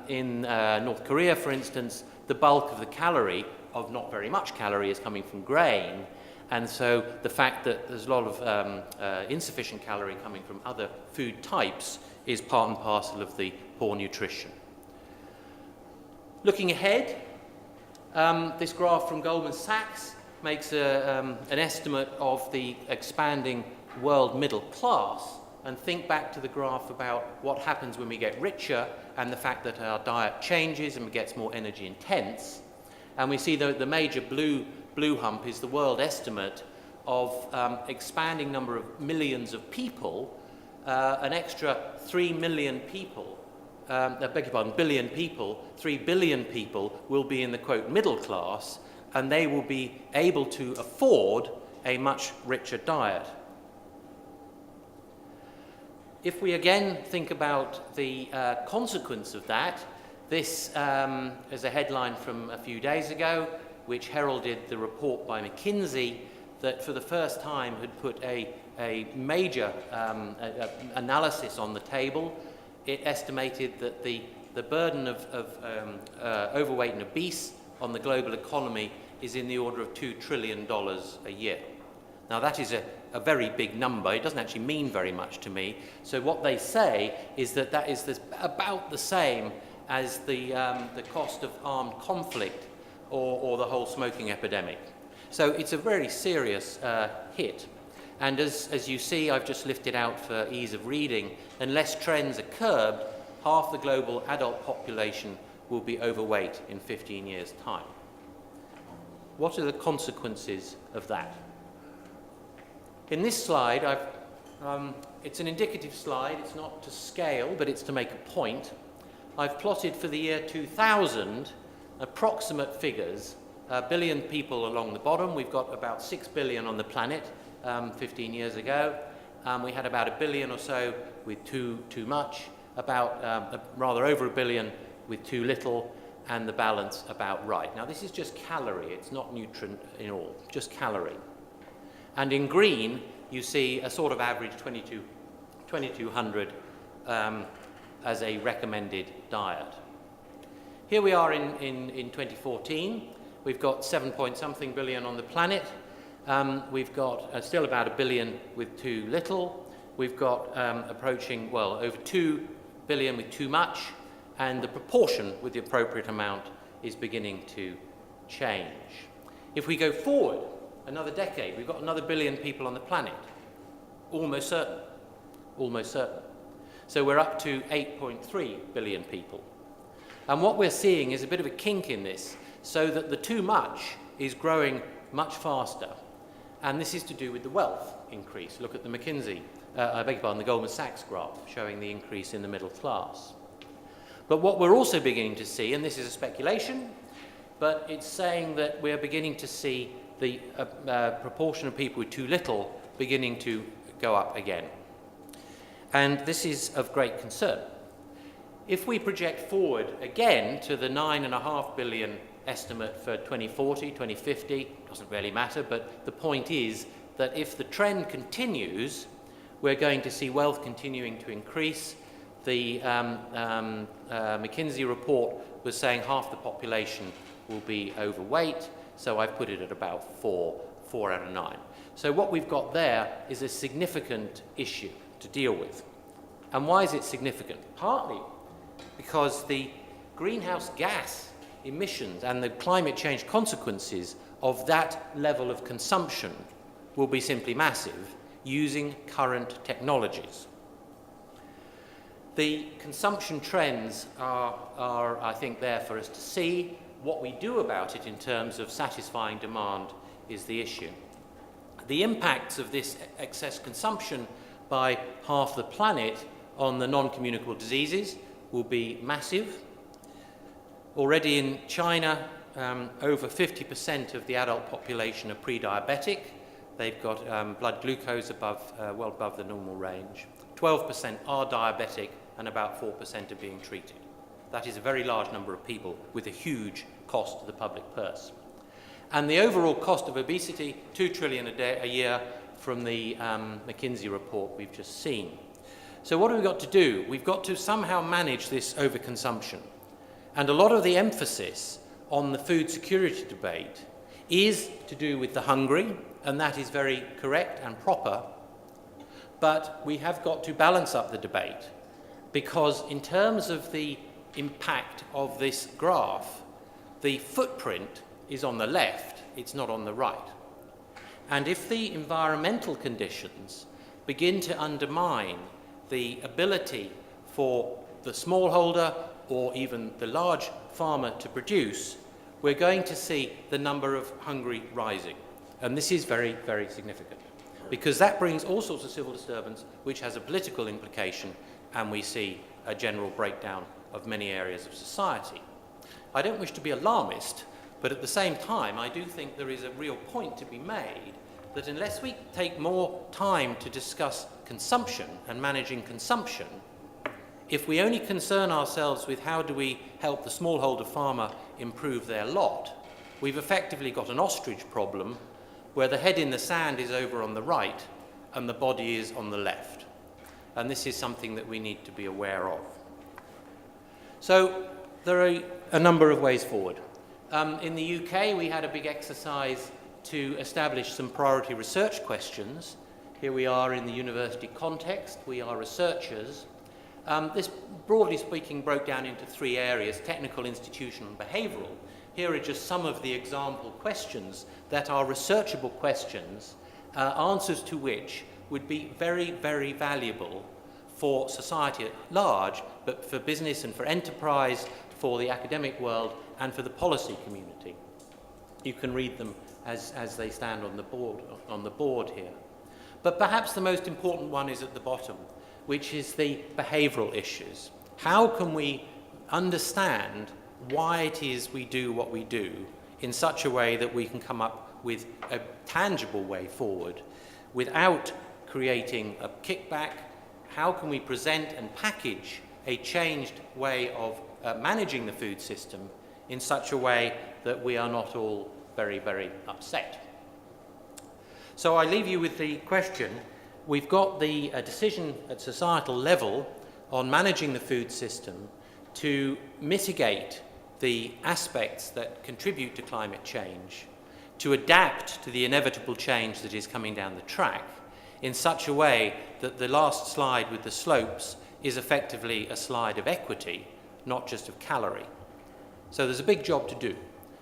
in North Korea, for instance, the bulk of the calorie, of not very much calorie, is coming from grain. And so the fact that there's a lot of insufficient calorie coming from other food types is part and parcel of the poor nutrition. Looking ahead, this graph from Goldman Sachs makes an estimate of the expanding world middle class, and think back to the graph about what happens when we get richer and the fact that our diet changes and gets more energy intense. And we see the major blue hump is the world estimate of expanding number of millions of people, an extra 3 million people, billion people, 3 billion people will be in the quote middle class, and they will be able to afford a much richer diet. If we again think about the consequence of that, this is a headline from a few days ago, which heralded the report by McKinsey that for the first time had put a major analysis on the table. It estimated that the burden of overweight and obese on the global economy is in the order of $2 trillion a year. Now that is a very big number. It doesn't actually mean very much to me. So what they say is that is about the same as the cost of armed conflict or the whole smoking epidemic. So it's a very serious hit. And as you see, I've just lifted out for ease of reading, unless trends are curbed, half the global adult population will be overweight in 15 years' time. What are the consequences of that? In this slide, it's an indicative slide. It's not to scale, but it's to make a point. I've plotted for the year 2000 approximate figures, a billion people along the bottom. We've got about 6 billion on the planet 15 years ago. We had about 1 billion or so with too much, about rather over 1 billion with too little, and the balance about right. Now this is just calorie, it's not nutrient in all, just calorie. And in green, you see a sort of average 2,200 as a recommended diet. Here we are in 2014. We've got 7-point-something billion on the planet. We've got still about 1 billion with too little. We've got approaching, well, over 2 billion with too much, and the proportion with the appropriate amount is beginning to change. If we go forward another decade, we've got another 1 billion people on the planet. Almost certain. Almost certain. So we're up to 8.3 billion people. And what we're seeing is a bit of a kink in this, so that the too much is growing much faster. And this is to do with the wealth increase. Look at the McKinsey, the Goldman Sachs graph showing the increase in the middle class. But what we're also beginning to see, and this is a speculation, but it's saying that we're beginning to see the proportion of people with too little beginning to go up again. And this is of great concern. If we project forward again to the 9.5 billion estimate for 2040, 2050, doesn't really matter, but the point is that if the trend continues, we're going to see wealth continuing to increase. The McKinsey report was saying half the population will be overweight, so I've put it at about 4 out of 9. So what we've got there is a significant issue to deal with. And why is it significant? Partly because the greenhouse gas emissions and the climate change consequences of that level of consumption will be simply massive using current technologies. The consumption trends are, I think, there for us to see. What we do about it in terms of satisfying demand is the issue. The impacts of this excess consumption by half the planet on the non-communicable diseases will be massive. Already in China, over 50% of the adult population are pre-diabetic. They've got blood glucose well above the normal range. 12% are diabetic and about 4% are being treated. That is a very large number of people with a huge cost to the public purse. And the overall cost of obesity, $2 trillion a year from the McKinsey report we've just seen. So what have we got to do? We've got to somehow manage this overconsumption. And a lot of the emphasis on the food security debate is to do with the hungry, and that is very correct and proper. But we have got to balance up the debate, because in terms of the impact of this graph, the footprint is on the left, it's not on the right. And if the environmental conditions begin to undermine the ability for the smallholder or even the large farmer to produce, we're going to see the number of hungry rising. And this is very, very significant, because that brings all sorts of civil disturbance, which has a political implication, and we see a general breakdown of many areas of society. I don't wish to be alarmist, but at the same time, I do think there is a real point to be made that unless we take more time to discuss consumption and managing consumption, if we only concern ourselves with how do we help the smallholder farmer improve their lot, we've effectively got an ostrich problem where the head in the sand is over on the right and the body is on the left. And this is something that we need to be aware of. So there are a number of ways forward. In the UK, we had a big exercise to establish some priority research questions. Here we are in the university context. We are researchers. This, broadly speaking, broke down into 3 areas: technical, institutional, and behavioural. Here are just some of the example questions that are researchable questions, answers to which would be very, very valuable for society at large, but for business and for enterprise, for the academic world, and for the policy community. You can read them as they stand on the board here. But perhaps the most important one is at the bottom, which is the behavioural issues. How can we understand why it is we do what we do in such a way that we can come up with a tangible way forward without creating a kickback? How can we present and package a changed way of managing the food system in such a way that we are not all very, very upset? So I leave you with the question. We've got the decision at societal level on managing the food system to mitigate the aspects that contribute to climate change, to adapt to the inevitable change that is coming down the track in such a way that the last slide with the slopes is effectively a slide of equity, not just of calorie. So there's a big job to do.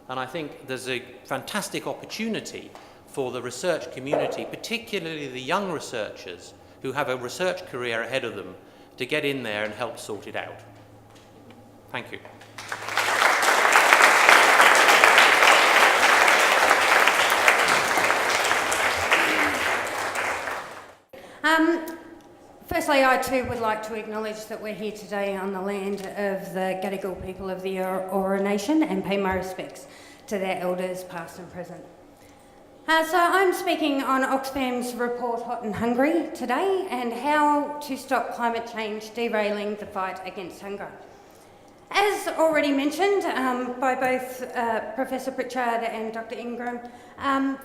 And I think there's a fantastic opportunity for the research community, particularly the young researchers who have a research career ahead of them, to get in there and help sort it out. Thank you. Firstly, I too would like to acknowledge that we're here today on the land of the Gadigal people of the Eora Nation and pay my respects to their elders past and present. So I'm speaking on Oxfam's report Hot and Hungry today and how to stop climate change derailing the fight against hunger. As already mentioned by both Professor Pritchard and Dr. Ingram,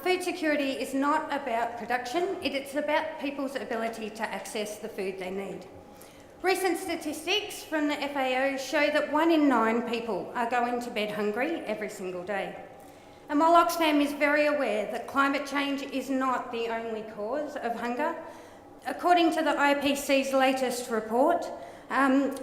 food security is not about production, it's about people's ability to access the food they need. Recent statistics from the FAO show that 1 in 9 people are going to bed hungry every single day. And while Oxfam is very aware that climate change is not the only cause of hunger, according to the IPCC's latest report,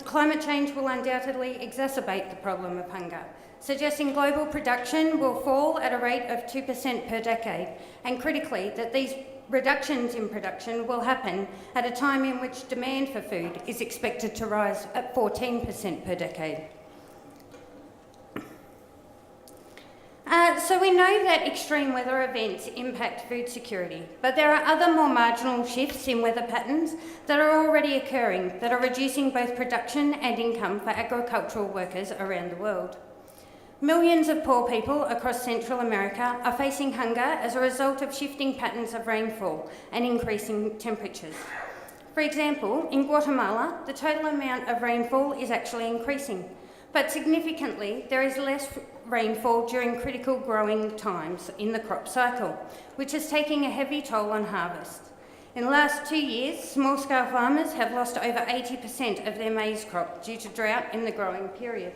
climate change will undoubtedly exacerbate the problem of hunger, suggesting global production will fall at a rate of 2% per decade, and critically, that these reductions in production will happen at a time in which demand for food is expected to rise at 14% per decade. So we know that extreme weather events impact food security, but there are other more marginal shifts in weather patterns that are already occurring that are reducing both production and income for agricultural workers around the world. Millions of poor people across Central America are facing hunger as a result of shifting patterns of rainfall and increasing temperatures. For example, in Guatemala, the total amount of rainfall is actually increasing, but significantly, there is less rainfall during critical growing times in the crop cycle, which is taking a heavy toll on harvest. In the last 2 years, small-scale farmers have lost over 80% of their maize crop due to drought in the growing period.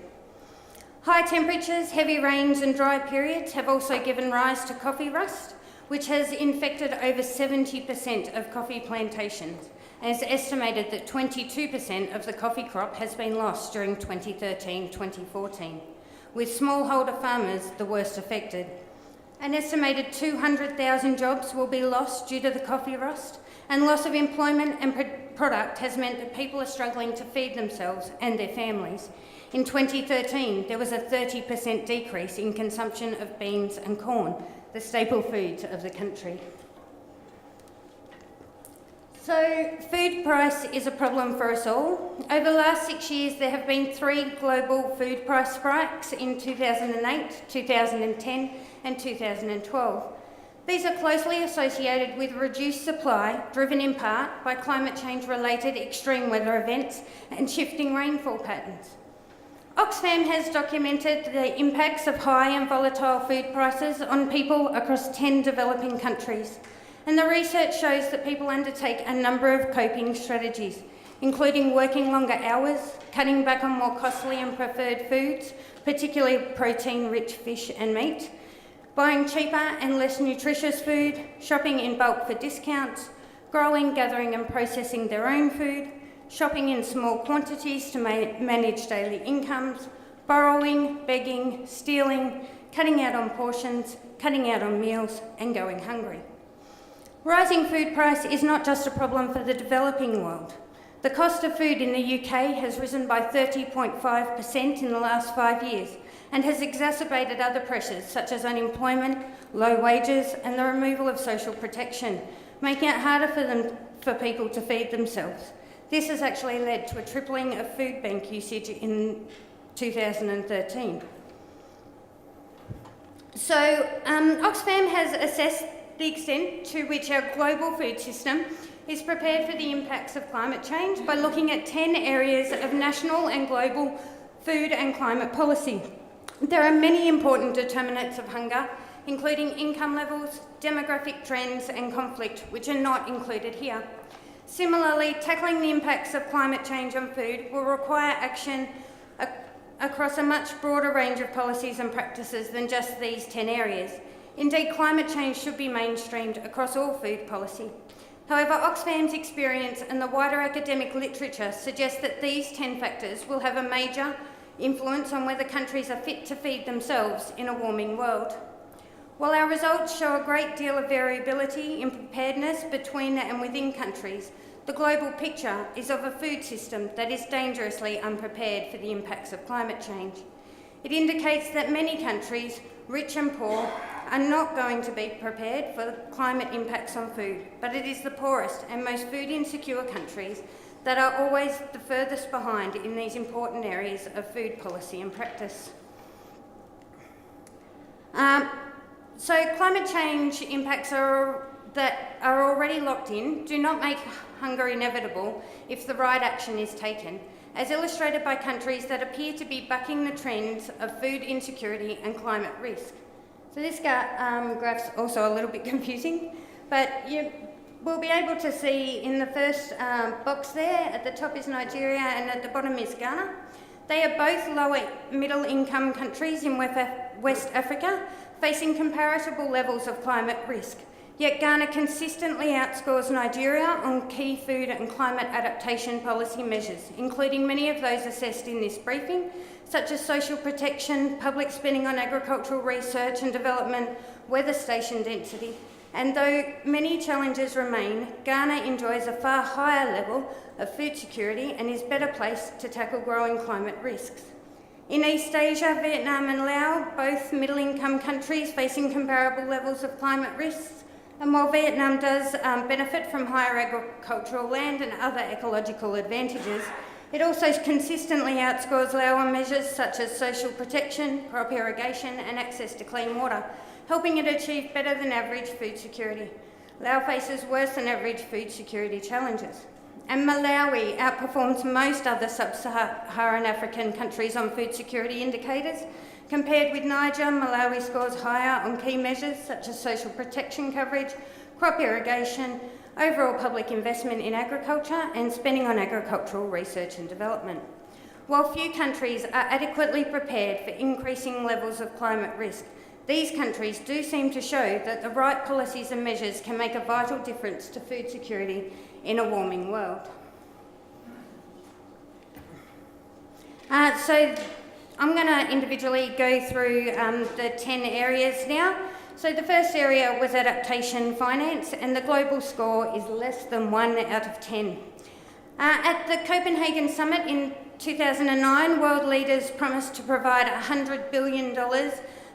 High temperatures, heavy rains and dry periods have also given rise to coffee rust, which has infected over 70% of coffee plantations, and it's estimated that 22% of the coffee crop has been lost during 2013-2014, with smallholder farmers the worst affected. An estimated 200,000 jobs will be lost due to the coffee rust, and loss of employment and product has meant that people are struggling to feed themselves and their families. In 2013, there was a 30% decrease in consumption of beans and corn, the staple foods of the country. So, food price is a problem for us all. Over the last 6 years, there have been 3 global food price spikes in 2008, 2010 and 2012. These are closely associated with reduced supply, driven in part by climate change-related extreme weather events and shifting rainfall patterns. Oxfam has documented the impacts of high and volatile food prices on people across 10 developing countries. And the research shows that people undertake a number of coping strategies, including working longer hours, cutting back on more costly and preferred foods, particularly protein-rich fish and meat, buying cheaper and less nutritious food, shopping in bulk for discounts, growing, gathering and processing their own food, shopping in small quantities to manage daily incomes, borrowing, begging, stealing, cutting out on portions, cutting out on meals, and going hungry. Rising food price is not just a problem for the developing world. The cost of food in the UK has risen by 30.5% in the last 5 years and has exacerbated other pressures such as unemployment, low wages and the removal of social protection, making it harder for people to feed themselves. This has actually led to a tripling of food bank usage in 2013. So Oxfam has assessed the extent to which our global food system is prepared for the impacts of climate change by looking at 10 areas of national and global food and climate policy. There are many important determinants of hunger, including income levels, demographic trends and conflict, which are not included here. Similarly, tackling the impacts of climate change on food will require action across a much broader range of policies and practices than just these 10 areas. Indeed, climate change should be mainstreamed across all food policy. However, Oxfam's experience and the wider academic literature suggest that these 10 factors will have a major influence on whether countries are fit to feed themselves in a warming world. While our results show a great deal of variability in preparedness between and within countries, the global picture is of a food system that is dangerously unprepared for the impacts of climate change. It indicates that many countries, rich and poor, are not going to be prepared for the climate impacts on food, but it is the poorest and most food insecure countries that are always the furthest behind in these important areas of food policy and practice. So climate change impacts that are already locked in do not make hunger inevitable if the right action is taken, as illustrated by countries that appear to be bucking the trends of food insecurity and climate risk. So this graph's also a little bit confusing, but you will be able to see in the first box there, at the top is Nigeria and at the bottom is Ghana. They are both lower middle income countries in West Africa, facing comparable levels of climate risk. Yet Ghana consistently outscores Nigeria on key food and climate adaptation policy measures, including many of those assessed in this briefing, such as social protection, public spending on agricultural research and development, weather station density. And though many challenges remain, Ghana enjoys a far higher level of food security and is better placed to tackle growing climate risks. In East Asia, Vietnam and Laos, both middle-income countries facing comparable levels of climate risks, and while Vietnam does benefit from higher agricultural land and other ecological advantages, it also consistently outscores Laos on measures such as social protection, crop irrigation and access to clean water, helping it achieve better than average food security. Laos faces worse than average food security challenges. And Malawi outperforms most other sub-Saharan African countries on food security indicators. Compared with Niger, Malawi scores higher on key measures such as social protection coverage, crop irrigation, overall public investment in agriculture and spending on agricultural research and development. While few countries are adequately prepared for increasing levels of climate risk, these countries do seem to show that the right policies and measures can make a vital difference to food security in a warming world. So I'm going to individually go through the 10 areas now. So the first area was adaptation finance, and the global score is less than 1 out of 10. At the Copenhagen Summit in 2009, world leaders promised to provide $100 billion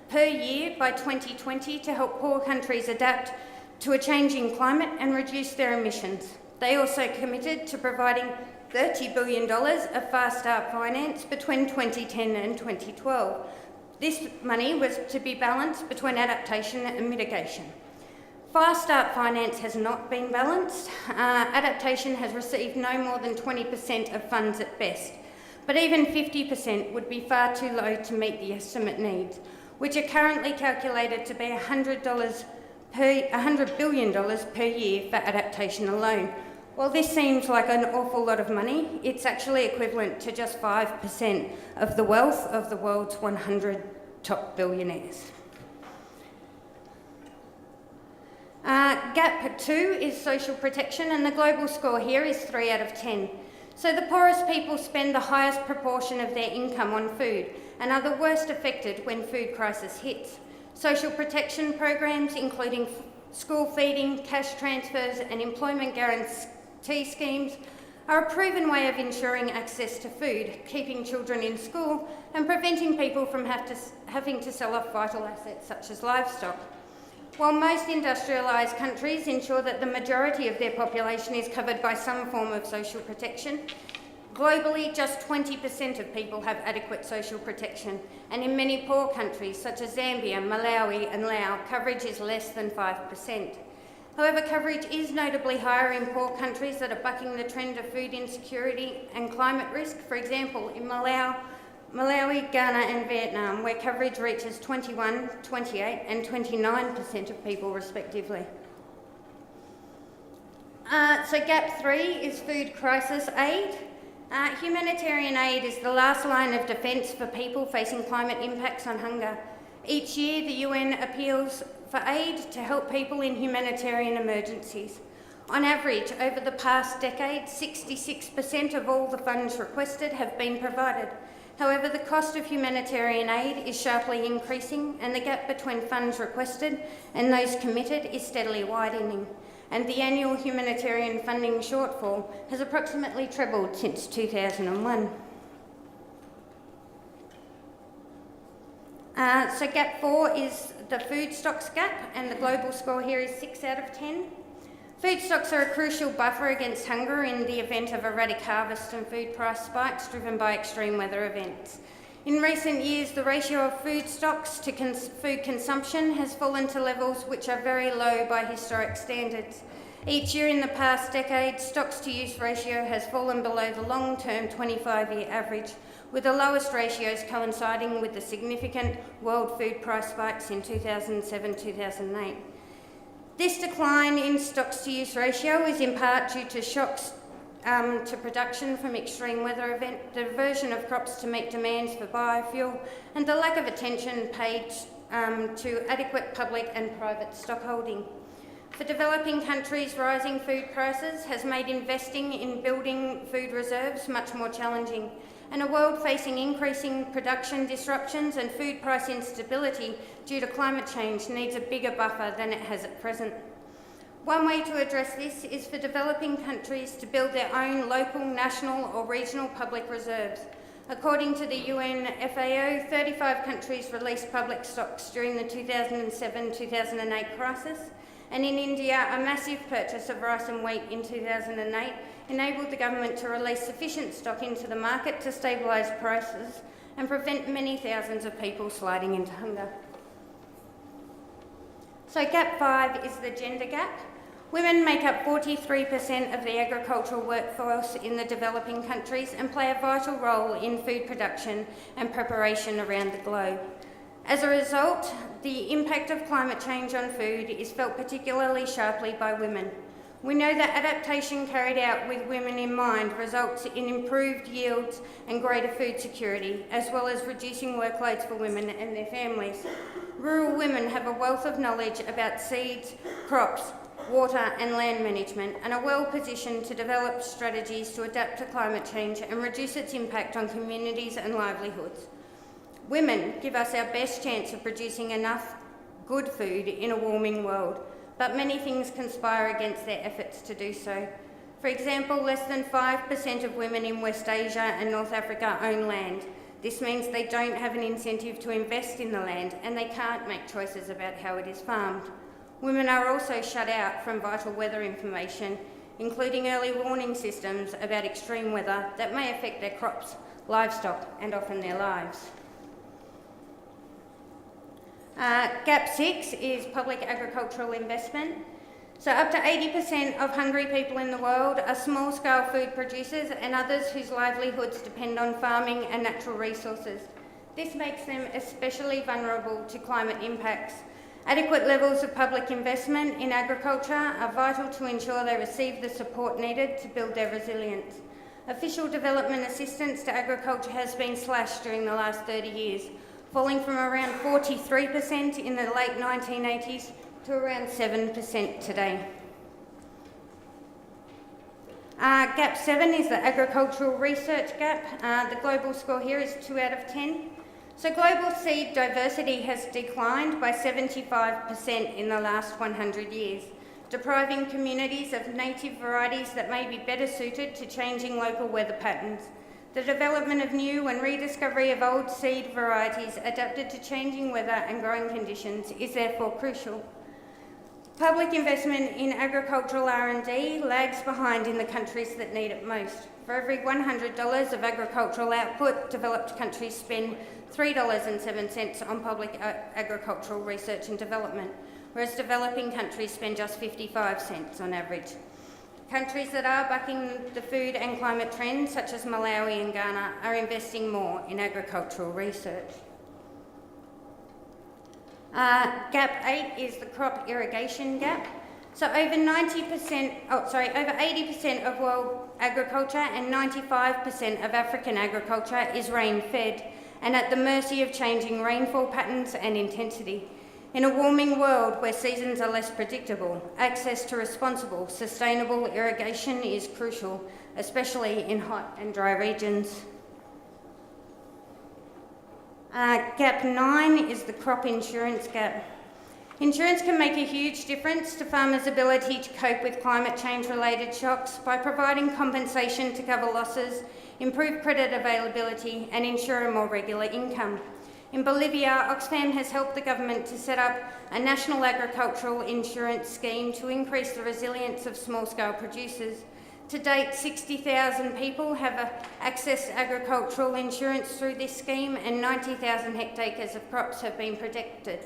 per year by 2020 to help poor countries adapt to a changing climate and reduce their emissions. They also committed to providing $30 billion of Fast Start finance between 2010 and 2012. This money was to be balanced between adaptation and mitigation. Fast Start finance has not been balanced. Adaptation has received no more than 20% of funds at best, but even 50% would be far too low to meet the estimate needs, which are currently calculated to be $100 billion per year for adaptation alone. While this seems like an awful lot of money, it's actually equivalent to just 5% of the wealth of the world's 100 top billionaires. Gap 2 is social protection, and the global score here is 3 out of 10. So the poorest people spend the highest proportion of their income on food and are the worst affected when food crisis hits. Social protection programs, including school feeding, cash transfers and employment guarantee schemes, are a proven way of ensuring access to food, keeping children in school and preventing people from having to sell off vital assets such as livestock. While most industrialised countries ensure that the majority of their population is covered by some form of social protection, globally just 20% of people have adequate social protection, and in many poor countries such as Zambia, Malawi and Laos, coverage is less than 5%. However, coverage is notably higher in poor countries that are bucking the trend of food insecurity and climate risk. For example, in Malawi, Ghana and Vietnam, where coverage reaches 21, 28 and 29% of people respectively. So Gap 3 is food crisis aid. Humanitarian aid is the last line of defence for people facing climate impacts on hunger. Each year, the UN appeals for aid to help people in humanitarian emergencies. On average, over the past decade, 66% of all the funds requested have been provided. However, the cost of humanitarian aid is sharply increasing, and the gap between funds requested and those committed is steadily widening. And the annual humanitarian funding shortfall has approximately trebled since 2001. So gap 4 is the food stocks gap, and the global score here is 6 out of 10. Food stocks are a crucial buffer against hunger in the event of erratic harvest and food price spikes driven by extreme weather events. In recent years, the ratio of food stocks to food consumption has fallen to levels which are very low by historic standards. Each year in the past decade, stocks-to-use ratio has fallen below the long-term 25-year average, with the lowest ratios coinciding with the significant world food price spikes in 2007-2008. This decline in stocks-to-use ratio is in part due to shocks to production from extreme weather event, the diversion of crops to meet demands for biofuel, and the lack of attention paid to adequate public and private stockholding. For developing countries, rising food prices has made investing in building food reserves much more challenging, and a world facing increasing production disruptions and food price instability due to climate change needs a bigger buffer than it has at present. One way to address this is for developing countries to build their own local, national or regional public reserves. According to the UN FAO, 35 countries released public stocks during the 2007-2008 crisis, and in India, a massive purchase of rice and wheat in 2008 enabled the government to release sufficient stock into the market to stabilise prices and prevent many thousands of people sliding into hunger. So gap 5 is the gender gap. Women make up 43% of the agricultural workforce in the developing countries and play a vital role in food production and preparation around the globe. As a result, the impact of climate change on food is felt particularly sharply by women. We know that adaptation carried out with women in mind results in improved yields and greater food security, as well as reducing workloads for women and their families. Rural women have a wealth of knowledge about seeds, crops, water and land management, and are well positioned to develop strategies to adapt to climate change and reduce its impact on communities and livelihoods. Women give us our best chance of producing enough good food in a warming world, but many things conspire against their efforts to do so. For example, less than 5% of women in West Asia and North Africa own land. This means they don't have an incentive to invest in the land, and they can't make choices about how it is farmed. Women are also shut out from vital weather information, including early warning systems about extreme weather that may affect their crops, livestock, and often their lives. Gap 6 is public agricultural investment. So up to 80% of hungry people in the world are small-scale food producers and others whose livelihoods depend on farming and natural resources. This makes them especially vulnerable to climate impacts. Adequate levels of public investment in agriculture are vital to ensure they receive the support needed to build their resilience. Official development assistance to agriculture has been slashed during the last 30 years, falling from around 43% in the late 1980s to around 7% today. Gap 7 is the agricultural research gap. The global score here is 2 out of 10. So global seed diversity has declined by 75% in the last 100 years, depriving communities of native varieties that may be better suited to changing local weather patterns. The development of new and rediscovery of old seed varieties adapted to changing weather and growing conditions is therefore crucial. Public investment in agricultural R&D lags behind in the countries that need it most. For every $100 of agricultural output, developed countries spend $3.07 on public agricultural research and development, whereas developing countries spend just 55 cents on average. Countries that are bucking the food and climate trends, such as Malawi and Ghana, are investing more in agricultural research. Gap 8 is the crop irrigation gap. So over 80% of world agriculture and 95% of African agriculture is rain-fed and at the mercy of changing rainfall patterns and intensity. In a warming world where seasons are less predictable, access to responsible, sustainable irrigation is crucial, especially in hot and dry regions. Gap 9 is the crop insurance gap. Insurance can make a huge difference to farmers' ability to cope with climate change-related shocks by providing compensation to cover losses, improve credit availability, and ensure a more regular income. In Bolivia, Oxfam has helped the government to set up a national agricultural insurance scheme to increase the resilience of small-scale producers. To date, 60,000 people have accessed agricultural insurance through this scheme, and 90,000 hectares of crops have been protected.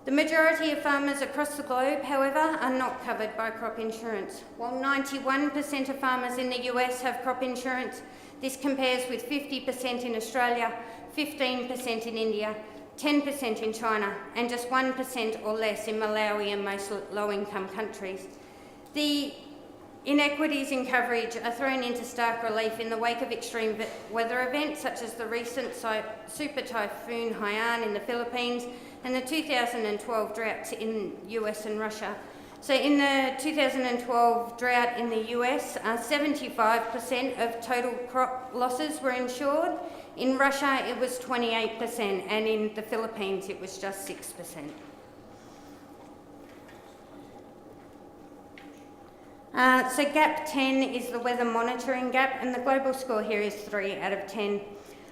The majority of farmers across the globe, however, are not covered by crop insurance. While 91% of farmers in the US have crop insurance, this compares with 50% in Australia, 15% in India, 10% in China, and just 1% or less in Malawi and most low-income countries. The inequities in coverage are thrown into stark relief in the wake of extreme weather events such as the recent super typhoon Haiyan in the Philippines and the 2012 droughts in US and Russia. So in the 2012 drought in the US, 75% of total crop losses were insured. In Russia, it was 28%, and in the Philippines, it was just 6%. So gap 10 is the weather monitoring gap, and the global score here is 3 out of 10.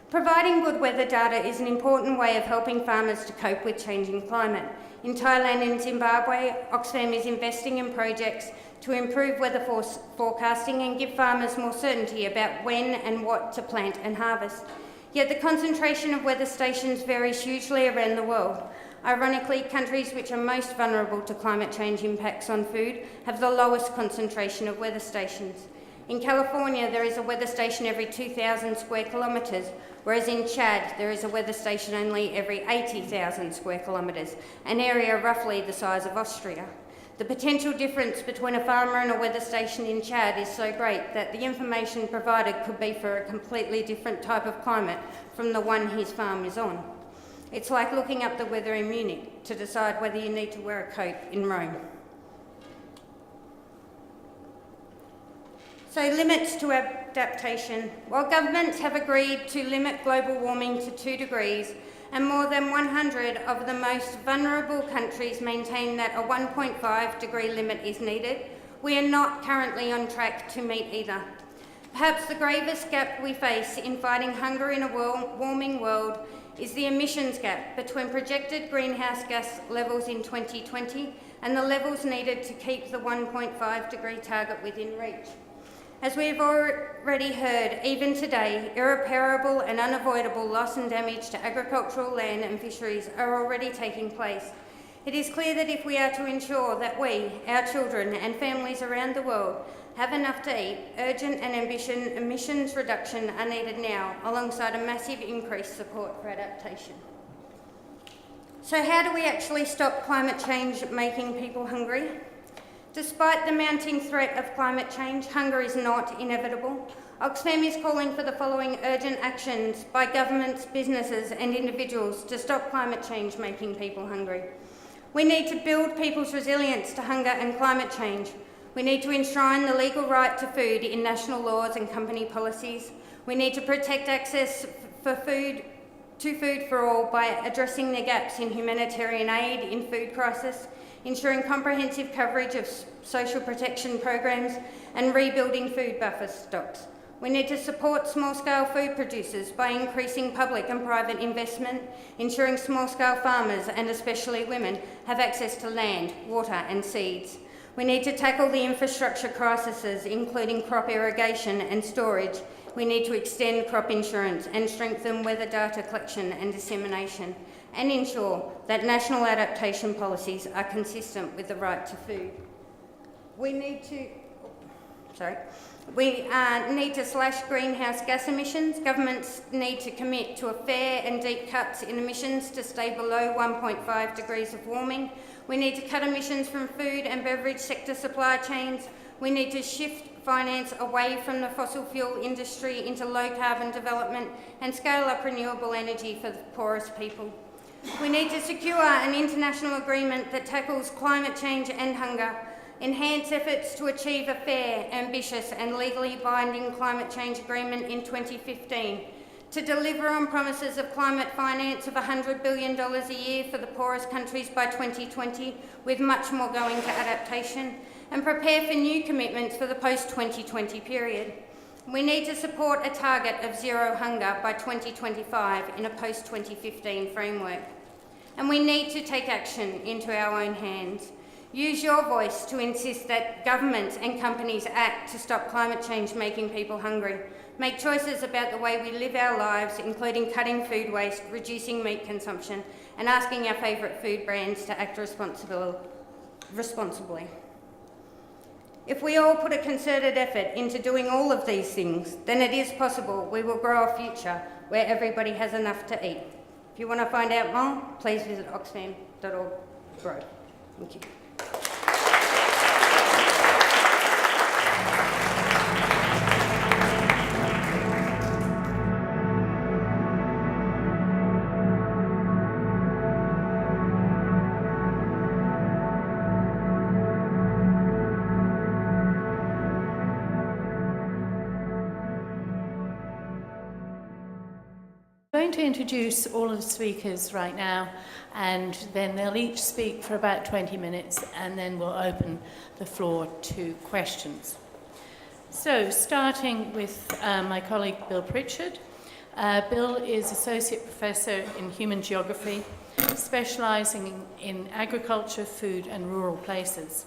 Providing good weather data is an important way of helping farmers to cope with changing climate. In Thailand and Zimbabwe, Oxfam is investing in projects to improve weather forecasting and give farmers more certainty about when and what to plant and harvest. Yet the concentration of weather stations varies hugely around the world. Ironically, countries which are most vulnerable to climate change impacts on food have the lowest concentration of weather stations. In California, there is a weather station every 2,000 square kilometres, whereas in Chad, there is a weather station only every 80,000 square kilometres, an area roughly the size of Austria. The potential difference between a farmer and a weather station in Chad is so great that the information provided could be for a completely different type of climate from the one his farm is on. It's like looking up the weather in Munich to decide whether you need to wear a coat in Rome. So limits to adaptation. While governments have agreed to limit global warming to 2 degrees, and more than 100 of the most vulnerable countries maintain that a 1.5 degree limit is needed, we are not currently on track to meet either. Perhaps the gravest gap we face in fighting hunger in a warming world is the emissions gap between projected greenhouse gas levels in 2020 and the levels needed to keep the 1.5 degree target within reach. As we have already heard, even today, irreparable and unavoidable loss and damage to agricultural land and fisheries are already taking place. It is clear that if we are to ensure that we, our children and families around the world have enough to eat, urgent and ambitious emissions reduction are needed now, alongside a massive increased support for adaptation. So how do we actually stop climate change making people hungry? Despite the mounting threat of climate change, hunger is not inevitable. Oxfam is calling for the following urgent actions by governments, businesses and individuals to stop climate change making people hungry. We need to build people's resilience to hunger and climate change. We need to enshrine the legal right to food in national laws and company policies. We need to protect access to food for all by addressing the gaps in humanitarian aid in food crisis, ensuring comprehensive coverage of social protection programs and rebuilding food buffer stocks. We need to support small-scale food producers by increasing public and private investment, ensuring small-scale farmers, and especially women, have access to land, water and seeds. We need to tackle the infrastructure crises, including crop irrigation and storage. We need to extend crop insurance and strengthen weather data collection and dissemination, and ensure that national adaptation policies are consistent with the right to food. We need to slash greenhouse gas emissions. Governments need to commit to a fair and deep cuts in emissions to stay below 1.5 degrees of warming. We need to cut emissions from food and beverage sector supply chains. We need to shift finance away from the fossil fuel industry into low carbon development and scale up renewable energy for the poorest people. We need to secure an international agreement that tackles climate change and hunger, enhance efforts to achieve a fair, ambitious and legally binding climate change agreement in 2015, to deliver on promises of climate finance of $100 billion a year for the poorest countries by 2020, with much more going to adaptation, and prepare for new commitments for the post-2020 period. We need to support a target of zero hunger by 2025 in a post-2015 framework. And we need to take action into our own hands. Use your voice to insist that governments and companies act to stop climate change making people hungry. Make choices about the way we live our lives, including cutting food waste, reducing meat consumption, and asking our favourite food brands to act responsibly. If we all put a concerted effort into doing all of these things, then it is possible we will grow a future where everybody has enough to eat. If you want to find out more, please visit oxfam.org. Thank you. I'm going to introduce all of the speakers right now, and then they'll each speak for about 20 minutes, and then we'll open the floor to questions. So, starting with my colleague Bill Pritchard. Bill is Associate Professor in Human Geography, specialising in agriculture, food and rural places.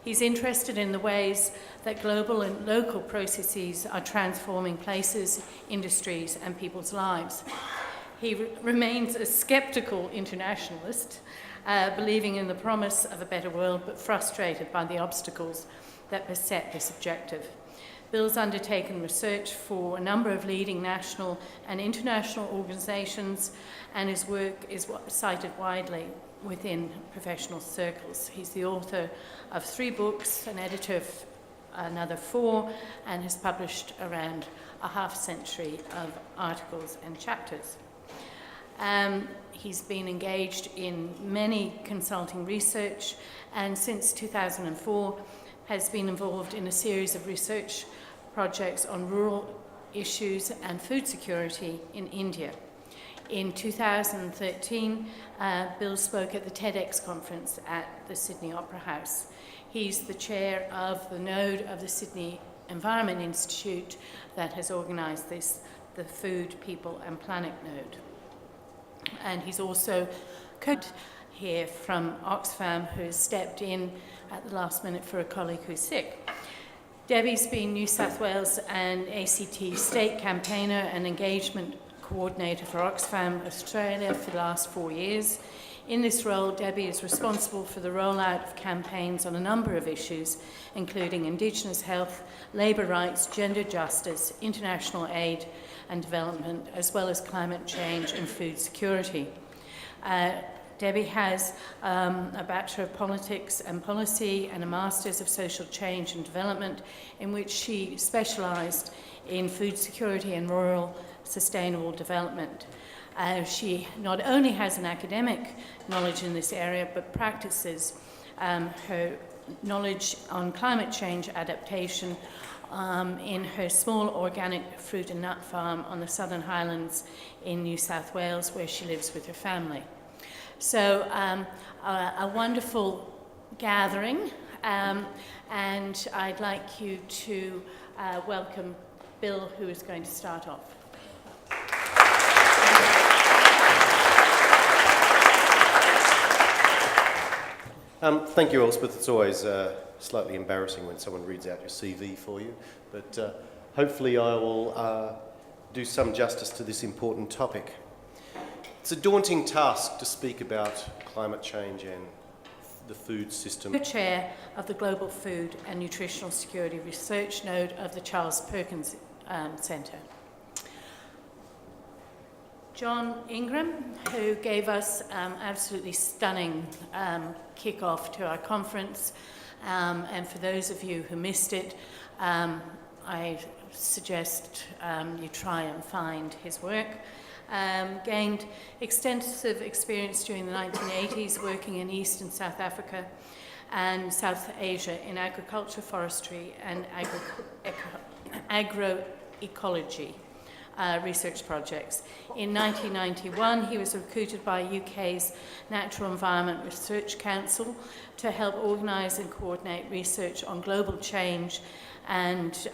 He's interested in the ways that global and local processes are transforming places, industries and people's lives. He remains a sceptical internationalist, believing in the promise of a better world but frustrated by the obstacles that beset this objective. Bill's undertaken research for a number of leading national and international organisations, and his work is cited widely within professional circles. He's the author of 3 books, an editor of another 4, and has published around a half-century of articles and chapters. He's been engaged in many consulting research, and since 2004 has been involved in a series of research projects on rural issues and food security in India. In 2013, Bill spoke at the TEDx conference at the Sydney Opera House. He's the chair of the node of the Sydney Environment Institute that has organised this, the Food, People and Planet node. And he's also here from Oxfam, who has stepped in at the last minute for a colleague who's sick. Debbie's been New South Wales and ACT state campaigner and engagement coordinator for Oxfam Australia for the last 4 years. In this role, Debbie is responsible for the rollout of campaigns on a number of issues, including Indigenous health, labour rights, gender justice, international aid and development, as well as climate change and food security. Debbie has a Bachelor of Politics and Policy and a Master's of Social Change and Development, in which she specialised in food security and rural sustainable development. She not only has an academic knowledge in this area, but practices her knowledge on climate change adaptation in her small organic fruit and nut farm on the Southern Highlands in New South Wales, where she lives with her family. So a wonderful gathering, and I'd like you to welcome Bill, who is going to start off. Thank you, Elspeth. It's always slightly embarrassing when someone reads out your CV for you, but hopefully I will do some justice to this important topic. It's a daunting task to speak about climate change and the food system. The chair of the Global Food and Nutritional Security Research Node of the Charles Perkins Centre. John Ingram, who gave us absolutely stunning kick-off to our conference, and for those of you who missed it, I suggest you try and find his work. Gained extensive experience during the 1980s working in East and South Africa and South Asia in agriculture, forestry and agroecology research projects. In 1991, he was recruited by UK's Natural Environment Research Council to help organise and coordinate research on global change and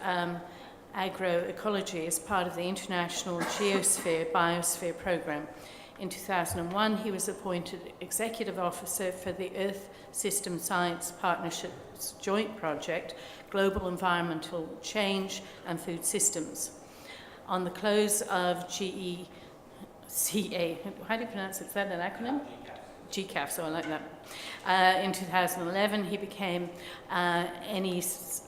agroecology as part of the International Geosphere Biosphere Programme. In 2001, he was appointed Executive Officer for the Earth System Science Partnerships Joint Project, Global Environmental Change and Food Systems. On the close of GECA, how do you pronounce it? Is that an acronym? GCAF, so I like that. In 2011, he became NEC's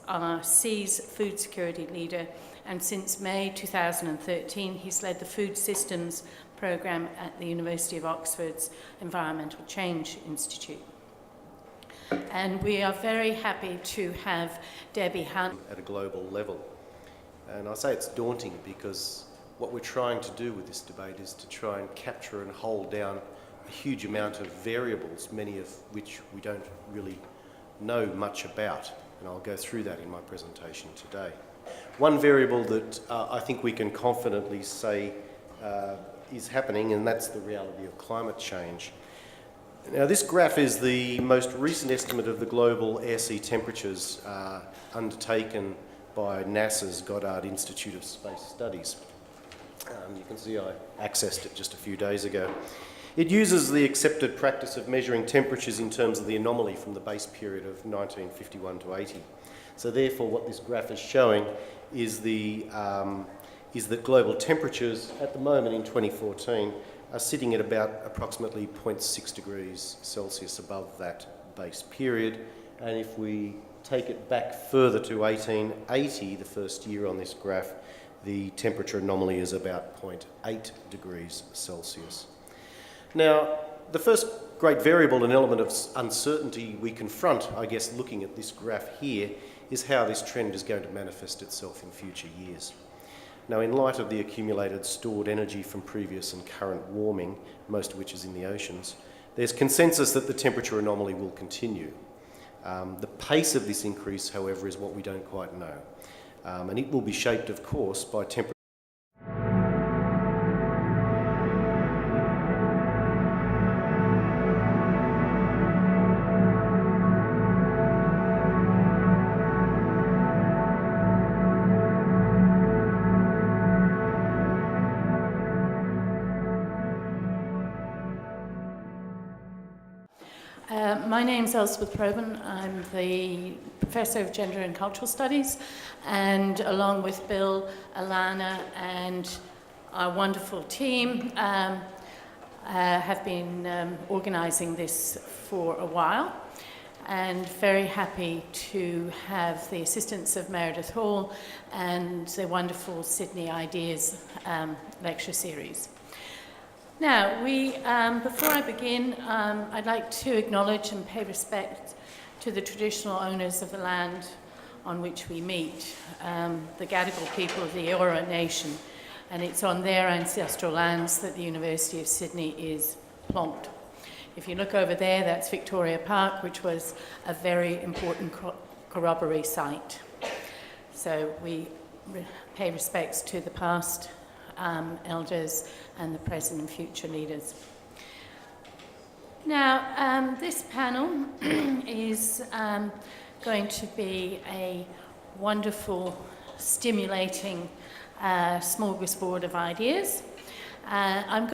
food security leader, and since May 2013, he's led the Food Systems Programme at the University of Oxford's Environmental Change Institute. And we are very happy to have Debbie Hunt at a global level. And I say it's daunting because what we're trying to do with this debate is to try and capture and hold down a huge amount of variables, many of which we don't really know much about. And I'll go through that in my presentation today. One variable that I think we can confidently say is happening, and that's the reality of climate change. Now, this graph is the most recent estimate of the global air-sea temperatures undertaken by NASA's Goddard Institute of Space Studies. You can see I accessed it just a few days ago. It uses the accepted practice of measuring temperatures in terms of the anomaly from the base period of 1951 to 80. So therefore, what this graph is showing is that global temperatures at the moment in 2014 are sitting at about approximately 0.6 degrees Celsius above that base period. And if we take it back further to 1880, the first year on this graph, the temperature anomaly is about 0.8 degrees Celsius. Now, the first great variable and element of uncertainty we confront, I guess, looking at this graph here, is how this trend is going to manifest itself in future years. Now, in light of the accumulated stored energy from previous and current warming, most of which is in the oceans, there's consensus that the temperature anomaly will continue. The pace of this increase, however, is what we don't quite know. And it will be shaped, of course, by temperature. My name's Elspeth Probyn. I'm the Professor of Gender and Cultural Studies, and along with Bill, Alana and our wonderful team have been organising this for a while, and very happy to have the assistance of Meredith Hall and the wonderful Sydney Ideas lecture series. Now, before I begin, I'd like to acknowledge and pay respect to the traditional owners of the land on which we meet, the Gadigal people of the Eora Nation, and it's on their ancestral lands that the University of Sydney is plonked. If you look over there, that's Victoria Park, which was a very important corroboree site. So we pay respects to the past elders and the present and future leaders. Now, this panel is going to be a wonderful, stimulating smorgasbord of ideas. I'm